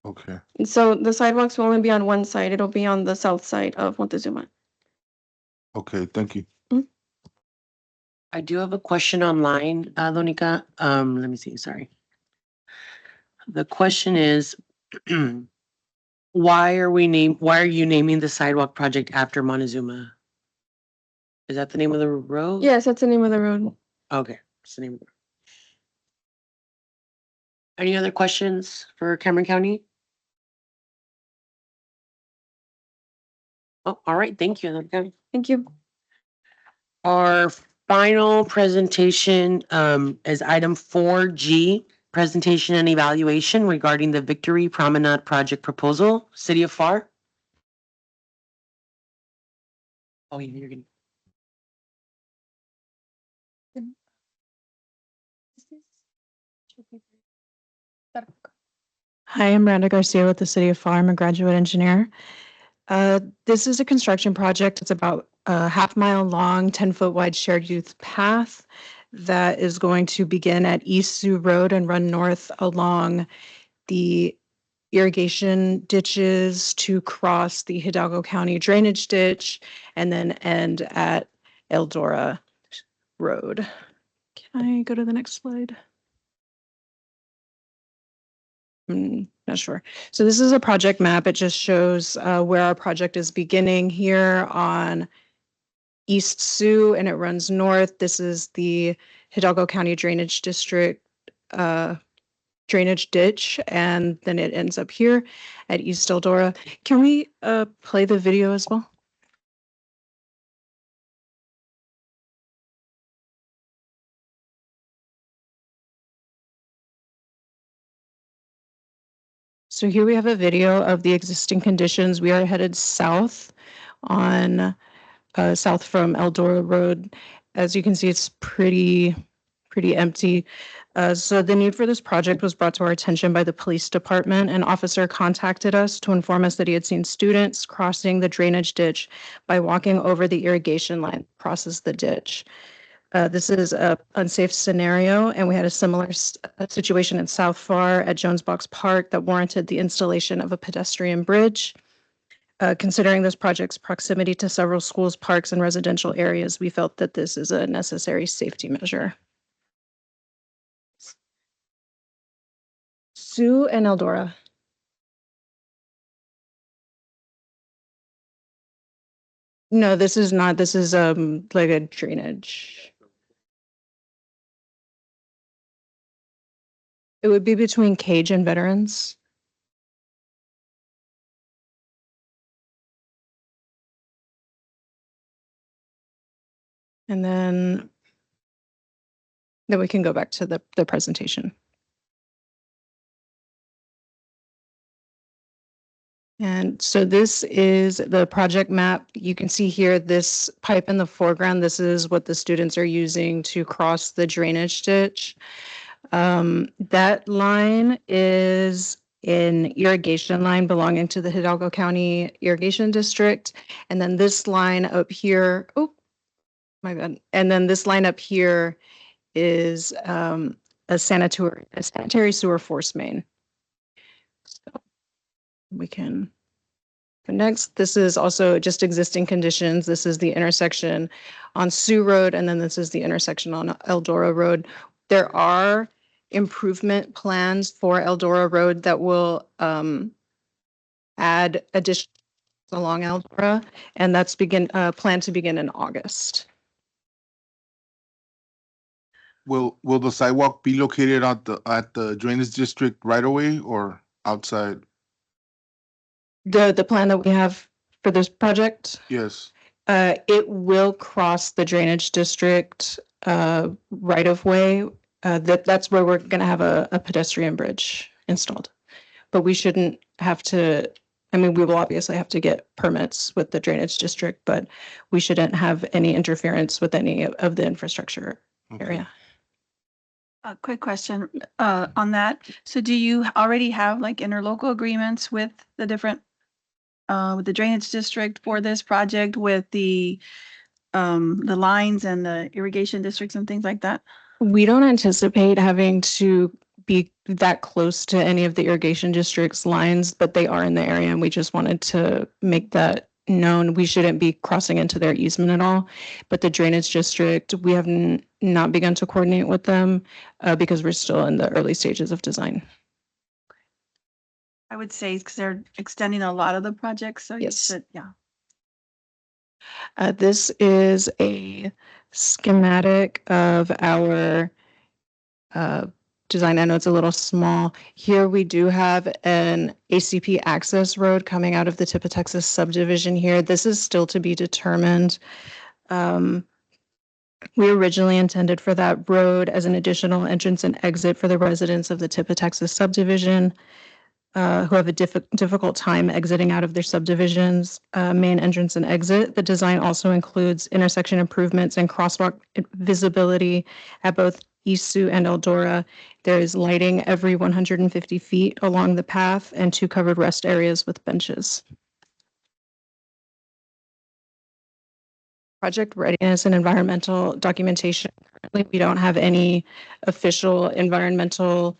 Okay. And so the sidewalks will only be on one side. It'll be on the south side of Montezuma. Okay, thank you. I do have a question online, Lonica. Let me see, sorry. The question is, why are you naming the sidewalk project after Montezuma? Is that the name of the road? Yes, that's the name of the road. Okay, that's the name of the road. Any other questions for Cameron County? Oh, all right, thank you. Lonica. Thank you. Our final presentation is item 4G, presentation and evaluation regarding the Victory Promenade project proposal, City of FAR. Oh, yeah, you're gonna. Hi, I'm Miranda Garcia with the City of FAR. I'm a graduate engineer. This is a construction project. It's about a half-mile long, 10-foot wide shared use path that is going to begin at East Sioux Road and run north along the irrigation ditches to cross the Hidalgo County drainage ditch and then end at Eldora Road. Can I go to the next slide? Not sure. So this is a project map. It just shows where our project is beginning here on East Sioux, and it runs north. This is the Hidalgo County Drainage District drainage ditch, and then it ends up here at East Eldora. Can we play the video as well? So here we have a video of the existing conditions. We are headed south on south from Eldora Road. As you can see, it's pretty empty. So the need for this project was brought to our attention by the police department. An officer contacted us to inform us that he had seen students crossing the drainage ditch by walking over the irrigation line that crosses the ditch. This is a unsafe scenario, and we had a similar situation in South Far at Jones Box Park that warranted the installation of a pedestrian bridge. Considering this project's proximity to several schools, parks, and residential areas, we felt that this is a necessary safety measure. Sioux and Eldora. No, this is not. This is like a drainage. It would be between Cage and Veterans. And then we can go back to the presentation. And so this is the project map. You can see here this pipe in the foreground. This is what the students are using to cross the drainage ditch. That line is an irrigation line belonging to the Hidalgo County Irrigation District. And then this line up here, oh, my bad. And then this line up here is a sanitary sewer force main. So we can go next. This is also just existing conditions. This is the intersection on Sioux Road, and then this is the intersection on Eldora Road. There are improvement plans for Eldora Road that will add additional along Eldora, and that's planned to begin in August. Will the sidewalk be located at the drainage district right away or outside? The plan that we have for this project, Yes. it will cross the drainage district right of way. That's where we're going to have a pedestrian bridge installed. But we shouldn't have to, I mean, we will obviously have to get permits with the drainage district, but we shouldn't have any interference with any of the infrastructure area. A quick question on that. So do you already have like interlocal agreements with the different, with the drainage district for this project, with the lines and the irrigation districts and things like that? We don't anticipate having to be that close to any of the irrigation district's lines, but they are in the area, and we just wanted to make that known. We shouldn't be crossing into their easement at all. But the drainage district, we have not begun to coordinate with them because we're still in the early stages of design. I would say because they're extending a lot of the projects, so you should, yeah. This is a schematic of our design. I know it's a little small. Here we do have an ACP access road coming out of the Tip of Texas subdivision here. This is still to be determined. We originally intended for that road as an additional entrance and exit for the residents of the Tip of Texas subdivision who have a difficult time exiting out of their subdivisions, main entrance and exit. The design also includes intersection improvements and crosswalk visibility at both East Sioux and Eldora. There is lighting every 150 feet along the path and 2 covered rest areas with benches. Project readiness and environmental documentation currently we don't have any official environmental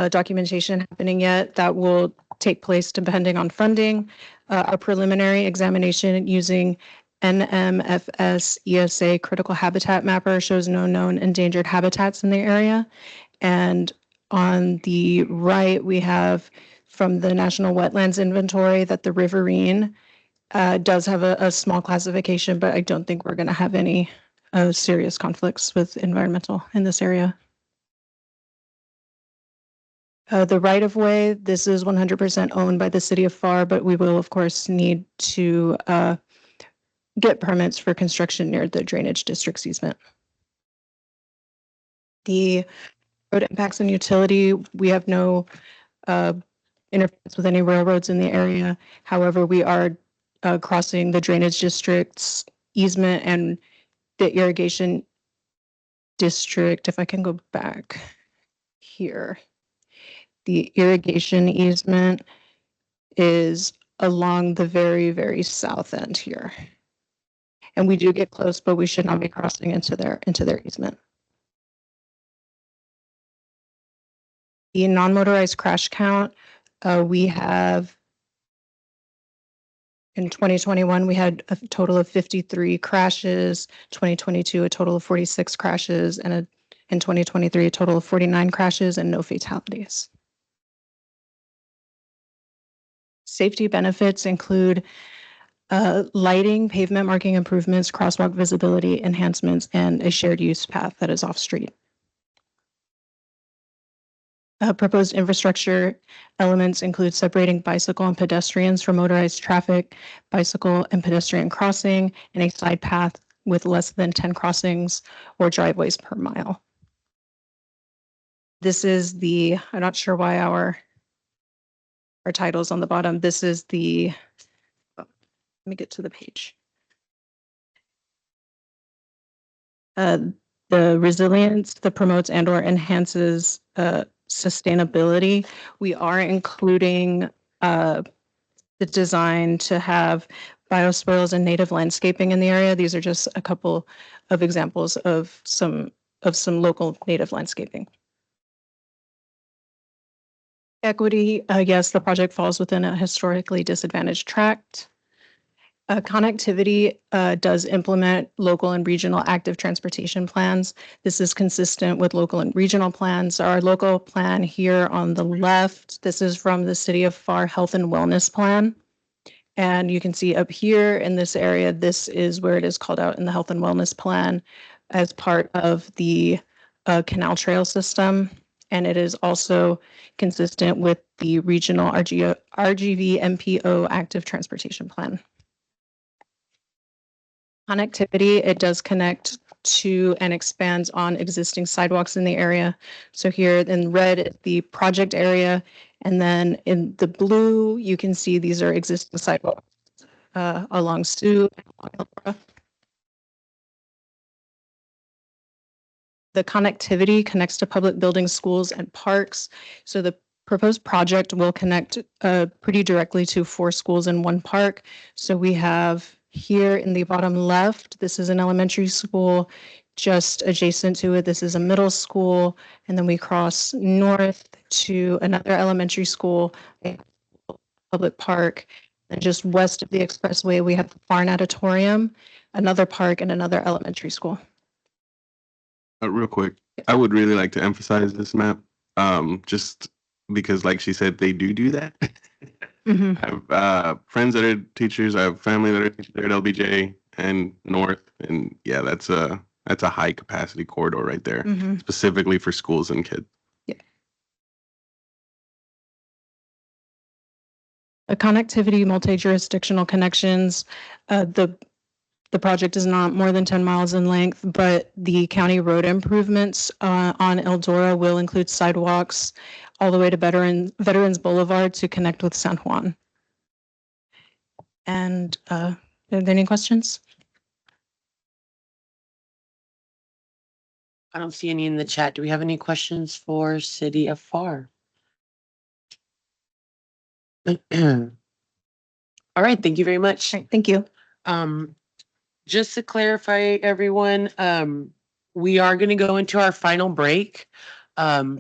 documentation happening yet. That will take place depending on funding. Our preliminary examination using NMFS ESA critical habitat mapper shows no known endangered habitats in the area. And on the right, we have from the National Wetlands Inventory that the riverine does have a small classification, but I don't think we're going to have any serious conflicts with environmental in this area. The right of way, this is 100% owned by the city of FAR, but we will of course need to get permits for construction near the drainage district's easement. The road impacts and utility, we have no interference with any railroads in the area. However, we are crossing the drainage district's easement and the irrigation district. If I can go back here, the irrigation easement is along the very, very south end here. And we do get close, but we should not be crossing into their easement. The non-motorized crash count, we have in 2021, we had a total of 53 crashes, 2022, a total of 46 crashes, and in 2023, a total of 49 crashes and no fatalities. Safety benefits include lighting, pavement marking improvements, crosswalk visibility enhancements, and a shared use path that is off-street. Proposed infrastructure elements include separating bicycle and pedestrians from motorized traffic, bicycle and pedestrian crossing, and a side path with less than 10 crossings or driveways per mile. This is the, I'm not sure why our title's on the bottom. This is the, let me get to the page. The resilience that promotes and or enhances sustainability. We are including the design to have bioswales and native landscaping in the area. These are just a couple of examples of some local native landscaping. Equity, yes, the project falls within a historically disadvantaged tract. Connectivity does implement local and regional active transportation plans. This is consistent with local and regional plans. Our local plan here on the left, this is from the City of FAR Health and Wellness Plan. And you can see up here in this area, this is where it is called out in the Health and Wellness Plan as part of the canal trail system. And it is also consistent with the regional RGV MPO active transportation plan. Connectivity, it does connect to and expands on existing sidewalks in the area. So here in red is the project area, and then in the blue, you can see these are existing sidewalks along Sioux. The connectivity connects to public buildings, schools, and parks. So the proposed project will connect pretty directly to 4 schools and 1 park. So we have here in the bottom left, this is an elementary school. Just adjacent to it, this is a middle school. And then we cross north to another elementary school, a public park. And just west of the expressway, we have the Farn Auditorium, another park, and another elementary school. Real quick, I would really like to emphasize this map, just because, like she said, they do that. Mm-hmm. I have friends that are teachers. I have family that are teachers there at LBJ and North, and yeah, that's a high capacity corridor right there, Mm-hmm. specifically for schools and kids. Yeah. A connectivity, multi-jurisdictional connections. The project is not more than 10 miles in length, but the county road improvements on Eldora will include sidewalks all the way to Veterans Boulevard to connect with San Juan. And are there any questions? I don't see any in the chat. Do we have any questions for City of FAR? All right, thank you very much. All right, thank you. Just to clarify, everyone, we are going to go into our final break.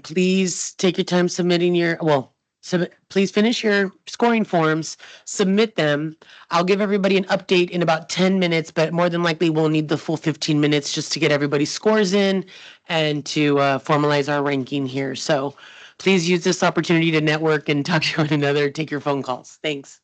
Please take your time submitting your, well, please finish your scoring forms, submit them. I'll give everybody an update in about 10 minutes, but more than likely we'll need the full 15 minutes just to get everybody's scores in and to formalize our ranking here. So please use this opportunity to network and talk to one another, take your phone calls. Thanks.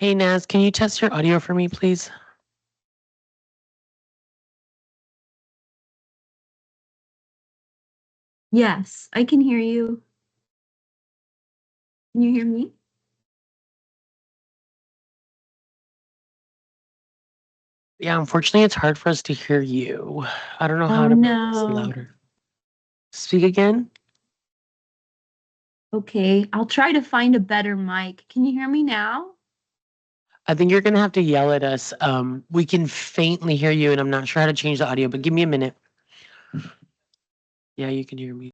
Hey Naz, can you test your audio for me, please? Yes, I can hear you. Can you hear me? Yeah, unfortunately, it's hard for us to hear you. I don't know how Oh to make this no. louder. Speak again. Okay, I'll try to find a better mic. Can you hear me now? I think you're gonna have to yell at us. We can faintly hear you, and I'm not sure how to change the audio, but give me a minute. Yeah, you can hear me.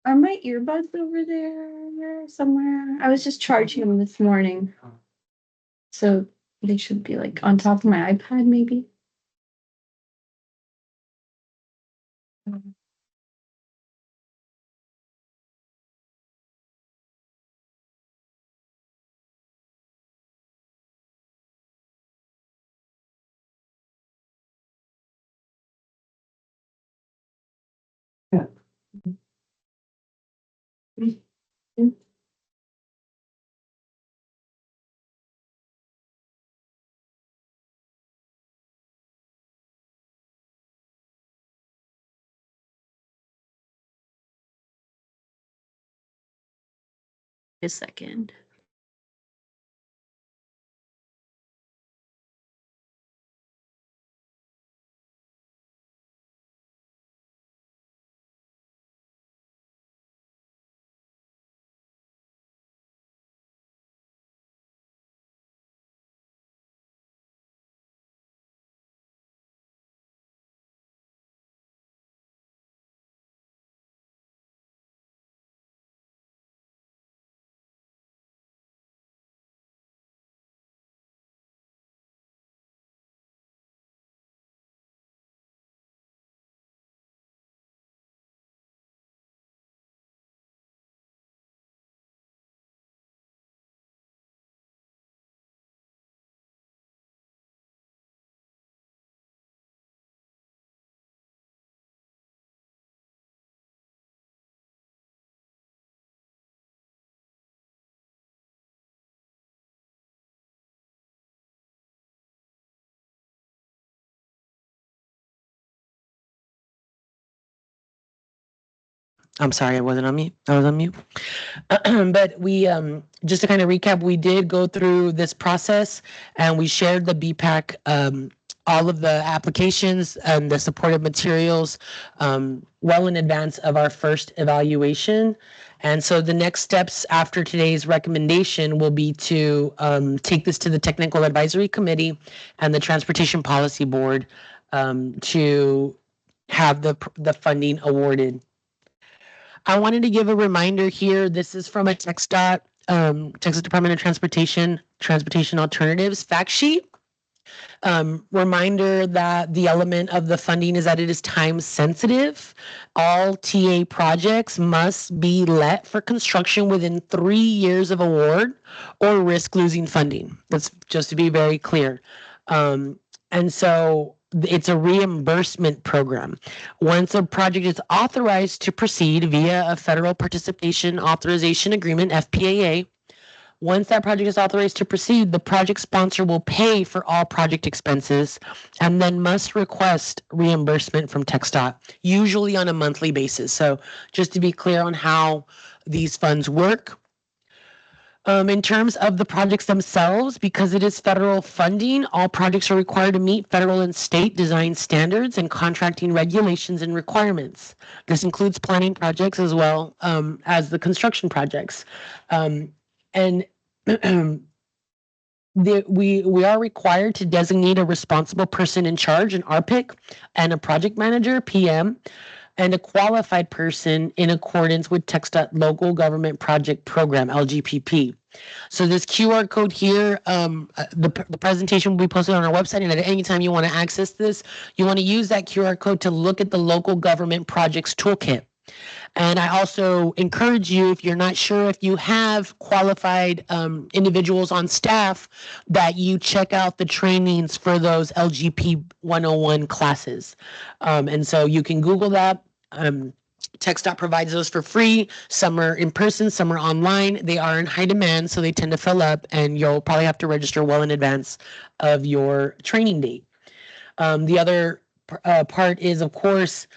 Are my earbuds over there somewhere? I was just charging them this morning. So they should be like on top of my iPad, maybe. A second. I'm sorry, I wasn't on mute. I was on mute. But we, just to kind of recap, we did go through this process and we shared the BPAC, all of the applications and the supportive materials well in advance of our first evaluation. And so the next steps after today's recommendation will be to take this to the Technical Advisory Committee and the Transportation Policy Board to have the funding awarded. I wanted to give a reminder here. This is from a TxDOT, Texas Department of Transportation Alternatives fact sheet. Reminder that the element of the funding is that it is time sensitive. All TA projects must be let for construction within 3 years of award or risk losing funding. That's just to be very clear. And so it's a reimbursement program. Once a project is authorized to proceed via a federal participation authorization agreement, FPAA, once that project is authorized to proceed, the project sponsor will pay for all project expenses and then must request reimbursement from TxDOT, usually on a monthly basis. So just to be clear on how these funds work. In terms of the projects themselves, because it is federal funding, all projects are required to meet federal and state design standards and contracting regulations and requirements. This includes planning projects as well as the construction projects. And we are required to designate a responsible person in charge, an RPIC, and a project manager, PM, and a qualified person in accordance with TxDOT Local Government Project Program, LGPP. So this QR code here, the presentation will be posted on our website, and at any time you want to access this, you want to use that QR code to look at the Local Government Projects Toolkit. And I also encourage you, if you're not sure if you have qualified individuals on staff, that you check out the trainings for those LGP 101 classes. And so you can Google that. TxDOT provides those for free. Some are in person, some are online. They are in high demand, so they tend to fill up, and you'll probably have to register well in advance of your training date. The other part is, of course,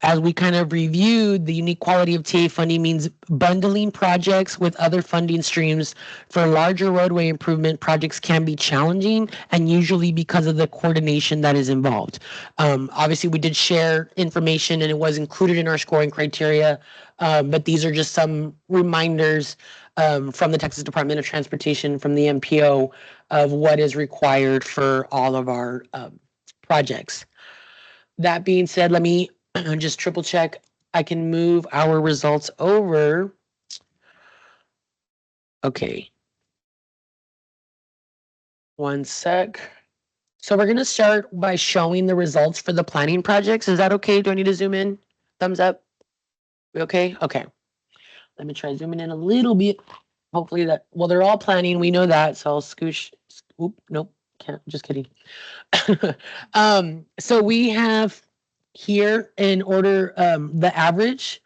as we kind of reviewed, the unique quality of TA funding means bundling projects with other funding streams for larger roadway improvement projects can be challenging, and usually because of the coordination that is involved. Obviously, we did share information and it was included in our scoring criteria, but these are just some reminders from the Texas Department of Transportation, from the MPO, of what is required for all of our projects. That being said, let me just triple check. I can move our results over. Okay. One sec. So we're going to start by showing the results for the planning projects. Is that okay? Do I need to zoom in? Thumbs up? We okay? Okay. Let me try zooming in a little bit. Hopefully that, well, they're all planning. We know that. So I'll scoosh. Oop, nope. Can't. Just kidding. So we have here in order the average.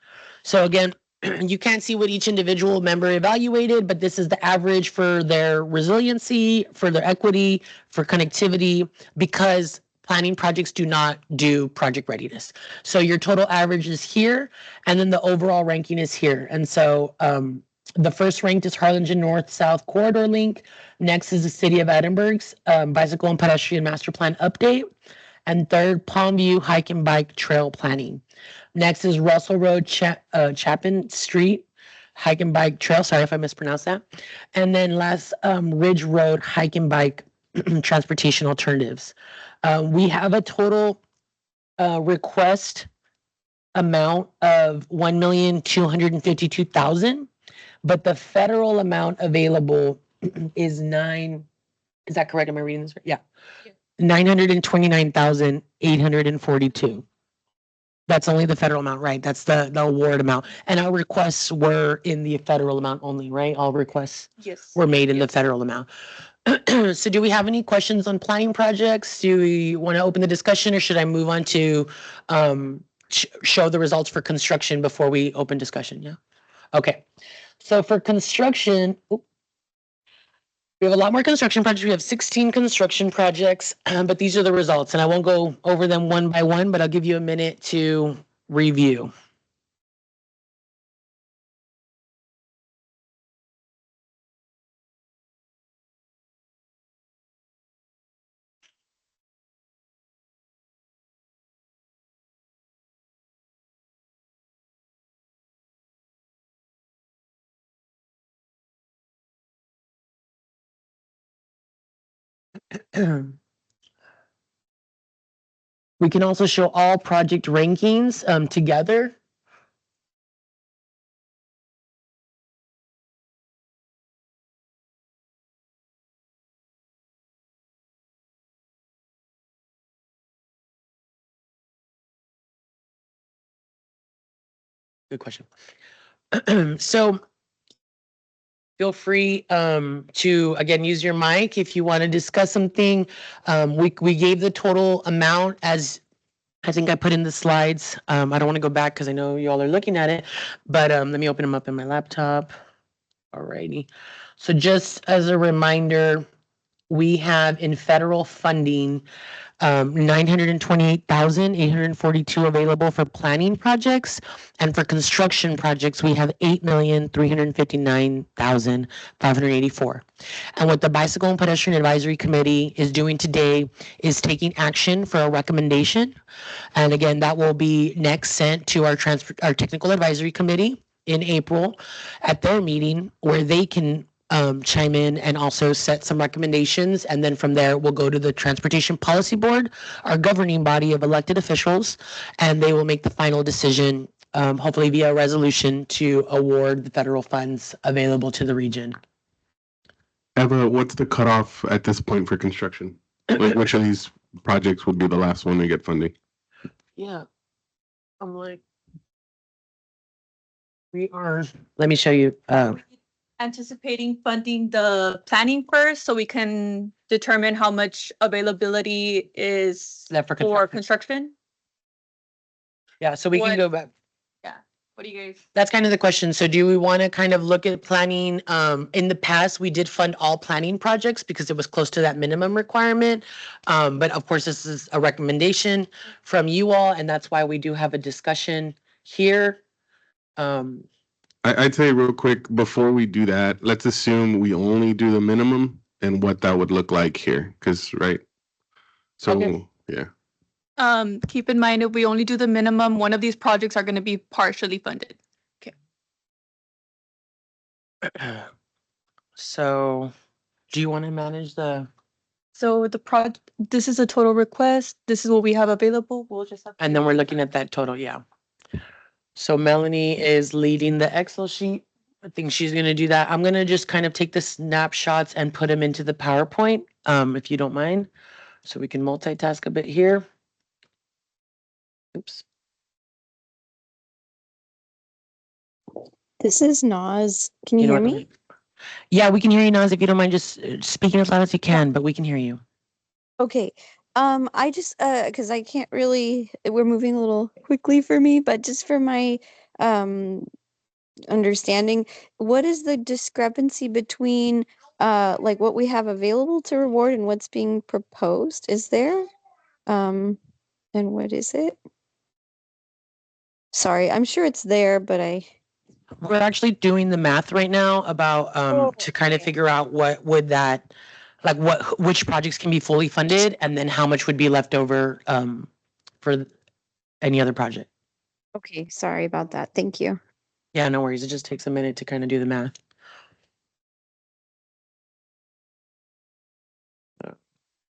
So again, you can't see what each individual member evaluated, but this is the average for their resiliency, for their equity, for connectivity, because planning projects do not do project readiness. So your total average is here, and then the overall ranking is here. And so the first ranked is Harlingen North-South Corridor Link. Next is the City of Edinburgh's Bicycle and Pedestrian Master Plan Update. And third, Palmview Hike and Bike Trail Planning. Next is Russell Road, Chapin Street Hike and Bike Trail. Sorry if I mispronounced that. And then last, Ridge Road Hike and Bike Transportation Alternatives. We have a total request amount of $1,252,000, but the federal amount available is is that correct? Am I reading this right? Yeah. 929,842. That's only the federal amount, right? That's the award amount. And our requests were in the federal amount only, right? All requests were made in the federal amount. So do we have any questions on planning projects? Do we want to open the discussion, or should I move on to show the results for construction before we open discussion? Yeah. Okay. So for construction, we have a lot more construction projects. We have 16 construction projects, but these are the results. And I won't go over them one by one, but I'll give you a minute to review. We can also show all project rankings together. Good question. So feel free to, again, use your mic if you want to discuss something. We gave the total amount as I think I put in the slides. I don't want to go back because I know you all are looking at it, but let me open them up in my laptop. Alrighty. So just as a reminder, we have in federal funding 928,842 available for planning projects, and for construction projects we have 8,359,584. And what the Bicycle and Pedestrian Advisory Committee is doing today is taking action for a recommendation, and again that will be next sent to our technical advisory committee in April at their meeting, where they can chime in and also set some recommendations. And then from there, we'll go to the Transportation Policy Board, our governing body of elected officials, and they will make the final decision, hopefully via resolution, to award the federal funds available to the region. Eva, what's the cutoff at this point for construction? Like, which of these projects would be the last one to get funding? Yeah, I'm like, we are, let me show you. Anticipating funding the planning first so we can determine how much availability is Left for for construction? Yeah, so we can What- go back. What do you guys? That's kind of the question. So do we want to kind of look at planning? In the past, we did fund all planning projects because it was close to that minimum requirement. But of course, this is a recommendation from you all, and that's why we do have a discussion here. I'd say real quick before we do that, let's assume we only do the minimum and what that would look like here. Because, right? So, Okay. yeah. Keep in mind, if we only do the minimum, one of these projects are gonna be partially funded. So do you want to manage the, So this is a total request. This is what we have available. We'll just have. and then we're looking at that total, yeah. So Melanie is leading the Excel sheet. I think she's gonna do that. I'm gonna just kind of take the snapshots and put them into the PowerPoint, if you don't mind. So we can multitask a bit here. Oops. This is Naz. Can you hear know what? me? Yeah, we can hear you, Naz, if you don't mind just speaking as loud as you can, but we can hear you. Okay. I just because I can't really we're moving a little quickly for me, but just for my understanding, what is the discrepancy between like what we have available to reward and what's being proposed? Is there? And what is it? Sorry, I'm sure it's there, but We're actually doing the math right now about to kind of figure out what would that, like which projects can be fully funded and then how much would be left over for any other project. Okay, sorry about that. Thank you. Yeah, no worries. It just takes a minute to kind of do the math.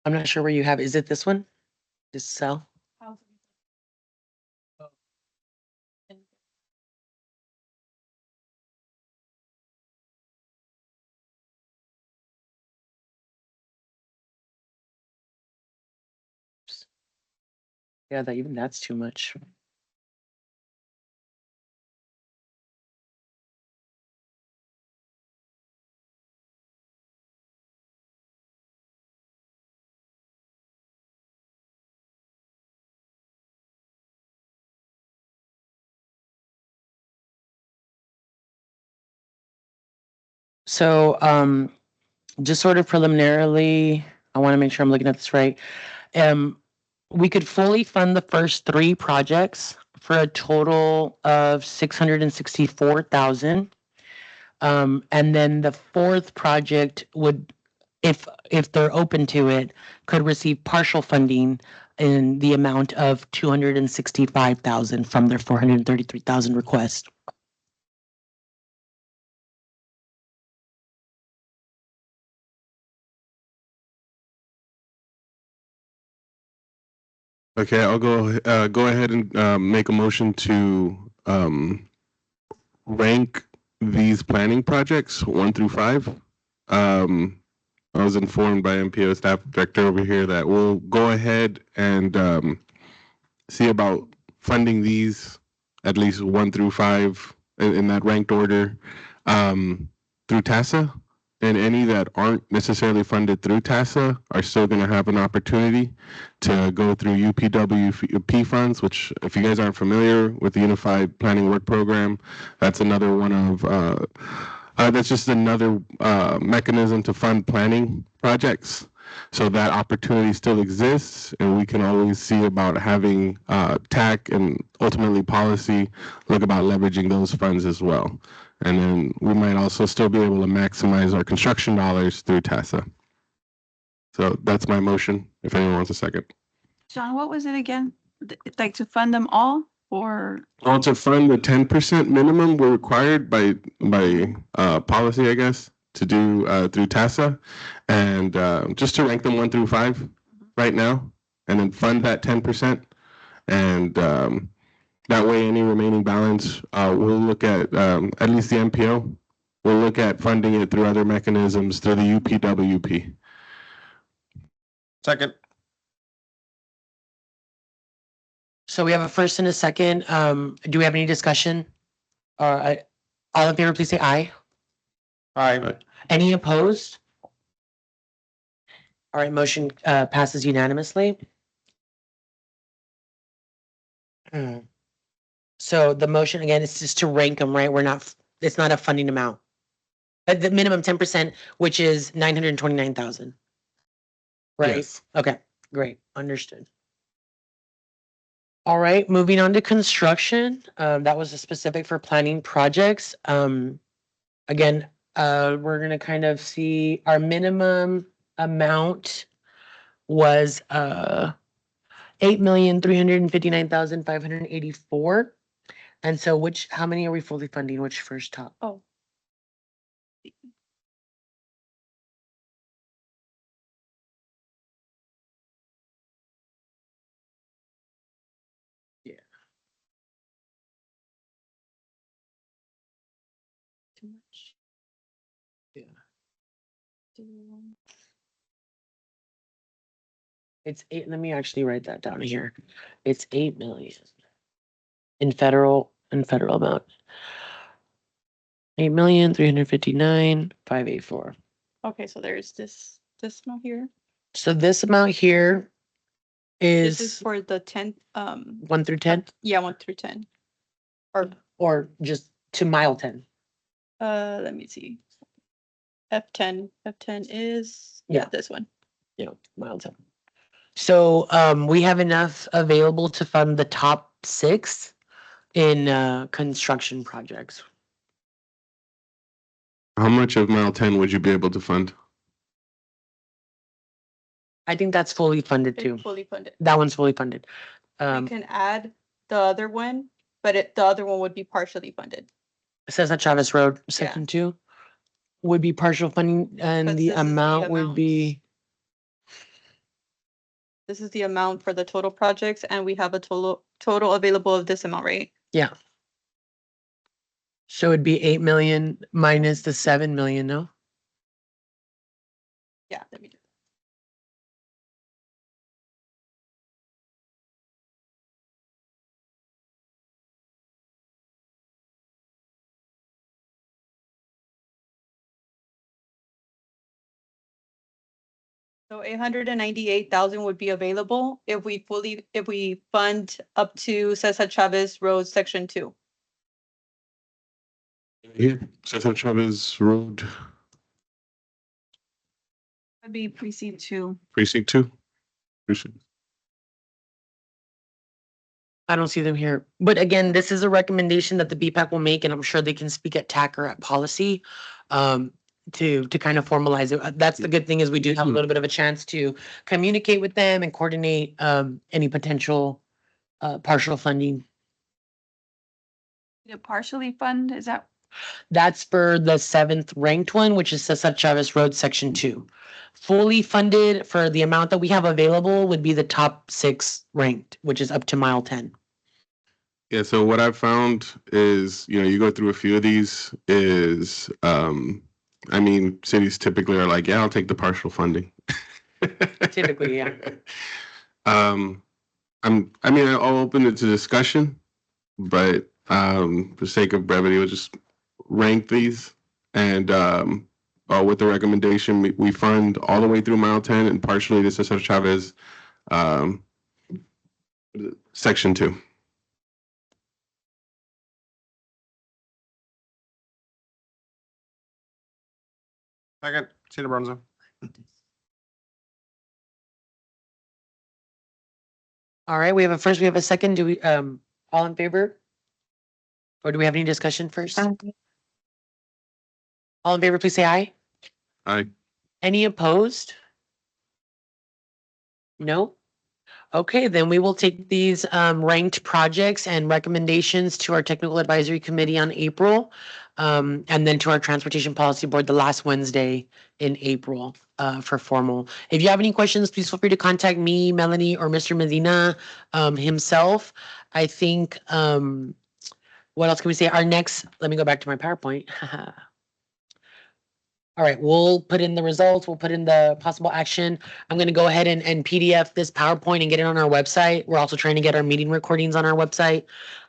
I'm not sure where you have, is it this one? This cell? Yeah, that even that's too much. So just sort of preliminarily, I want to make sure I'm looking at this right. We could fully fund the first 3 projects for a total of 664,000. And then the 4th project would, if they're open to it, could receive partial funding in the amount of 265,000 from their 433,000 request. Okay, I'll go ahead and make a motion to rank these planning projects 1 through 5. I was informed by MPO staff director over here that we'll go ahead and see about funding these at least 1 through 5 in that ranked order through TASA. And any that aren't necessarily funded through TASA are still going to have an opportunity to go through UPWP funds, which if you guys aren't familiar with the Unified Planning Work Program, that's another one of, that's just another mechanism to fund planning projects. So that opportunity still exists, and we can always see about having TAC and ultimately policy look about leveraging those funds as well. And then we might also still be able to maximize our construction dollars through TASA. So that's my motion, if anyone wants a second. John, what was it again? Like to fund them all or? Well, to fund the 10% minimum we're required by policy, I guess, to do through TASA, and just to rank them 1 through 5 right now, and then fund that 10%. And that way, any remaining balance, we'll look at least the MPO. We'll look at funding it through other mechanisms through the UPWP. Second. So we have a first and a second. Do we have any discussion? All in favor, please say aye. Aye. Any opposed? All right, motion passes unanimously. So the motion again is just to rank them, right? It's not a funding amount. But the minimum 10%, which is 929,000. Right? Yes. Okay, great, understood. All right, moving on to construction. That was a specific for planning projects. Again, we're gonna kind of see our minimum amount was 8,359,584. And so how many are we fully funding? Which first top? Oh. Yeah. Too much. Yeah. Do- It's eight. Let me actually write that down here. It's 8 million in federal amount. 8,359,584. Okay, so there's this amount here. So this amount here This is is for the 10, 1 through 10, yeah, 1 through 10. or just to mile 10. Let me see. F10 is, Yeah. this one. Yeah, mile 10. So we have enough available to fund the top 6 in construction projects. How much of mile 10 would you be able to fund? I think that's fully funded too. It's fully funded. That one's fully funded. We can add the other one, but the other one would be partially funded. Cesar Chavez Road, section 2 would be partial funding, and But the this is the amount would amounts. be, This is the amount for the total projects, and we have a total available of this amount, right? yeah. So it'd be 8 million minus the 7 million, no? Yeah, let me do that. So 898,000 would be available if we fund up to Cesar Chavez Road, section 2. Here, Cesar Chavez Road, That'd be precinct 2. precinct 2. Precinct. I don't see them here. But again, this is a recommendation that the BPAC will make, and I'm sure they can speak at TAC or at policy to kind of formalize it. That's the good thing, is we do have a little bit of a chance to communicate with them and coordinate any potential partial funding. To partially fund, is that? That's for the 7th ranked one, which is Cesar Chavez Road, section 2. Fully funded for the amount that we have available would be the top 6 ranked, which is up to mile 10. Yeah, so what I've found is, you go through a few of these is, cities typically are like, yeah, I'll take the partial funding. Typically, yeah. I'll open it to discussion, but for the sake of brevity, we'll just rank these. And with the recommendation, we fund all the way through mile 10 and partially to Cesar Chavez, section 2. Second, City Bronzo. All right, we have a first, we have a second. Do we, all in favor? Or do we have any discussion first? All in favor, please say aye. Aye. Any opposed? No? Okay, then we will take these ranked projects and recommendations to our technical advisory committee on April. And then to our transportation policy board the last Wednesday in April for formal. If you have any questions, please feel free to contact me, Melanie, or Mr. Medina himself. I think, what else can we say? Let me go back to my PowerPoint. All right, we'll put in the results, we'll put in the possible action. I'm gonna go ahead and PDF this PowerPoint and get it on our website. We're also trying to get our meeting recordings on our website.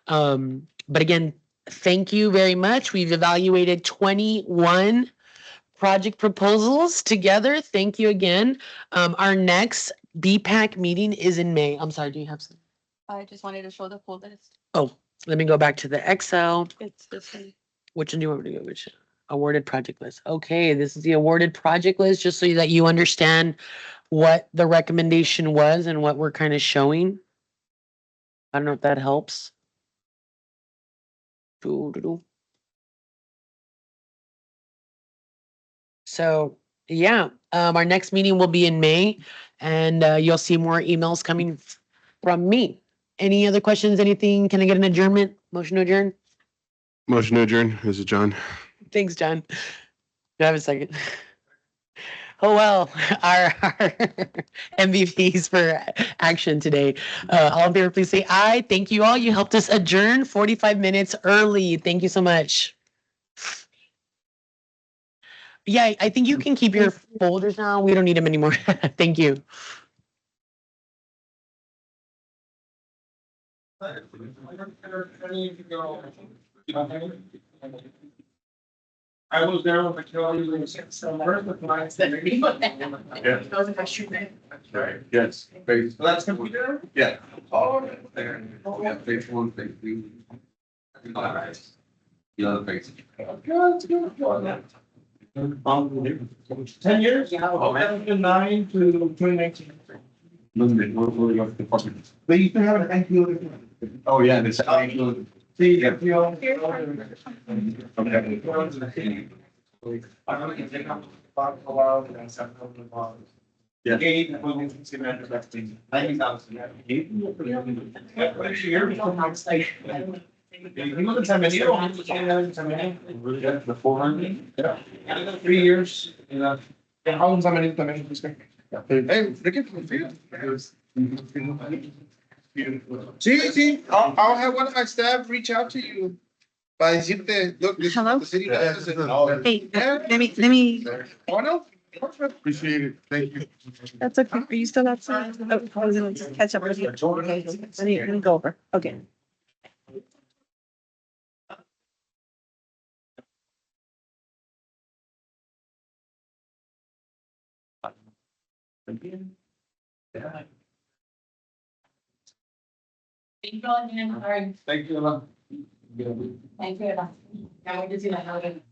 But again, thank you very much. We've evaluated 21 project proposals together. Thank you again. Our next BPAC meeting is in May. I'm sorry, do you have some? I just wanted to show the full list. Oh, Let me go back to the Excel. It's this one. Which one do you want me to go? Which awarded project list? Okay, this is the awarded project list, just so that you understand what the recommendation was and what we're kind of showing. I don't know if that helps. Doo-doo-doo. So yeah, our next meeting will be in May, and you'll see more emails coming from me. Any other questions? Anything? Can I get an adjournment? Motion to adjourn? Motion to adjourn. This is John. Thanks, John. Do I have a second? Oh, well, our MVPs for action today. All in favor, please say aye. Thank you all. You helped us adjourn 45 minutes early. Thank you so much. Yeah, I think you can keep your folders now. We don't need them anymore. Thank you. I was there with Kelly when Yes. That's computer? Yeah. Oh, there. We have phase one, phase two. The other phase. Good, good. 10 years? Yeah. 2009 to 2019. They used to have an NPO. Oh, yeah, this. See, NPO. I'm gonna take up a while and some of the bonds. Yeah. 90,000. The 400. Yeah. 3 years. How long am I también? Hey, ¿de qué confío? Sí, I'll have one of my staff reach out to you. Para decirte, look, this is what the city does. Hey, let me, Oh, no. Appreciate it. Thank you. that's okay. Are you still outside? Oh, I was gonna just catch up with you. Let me go over. Okay. Thank you all again. All right. Thank you, Ella. Thank you. Can't wait to see that.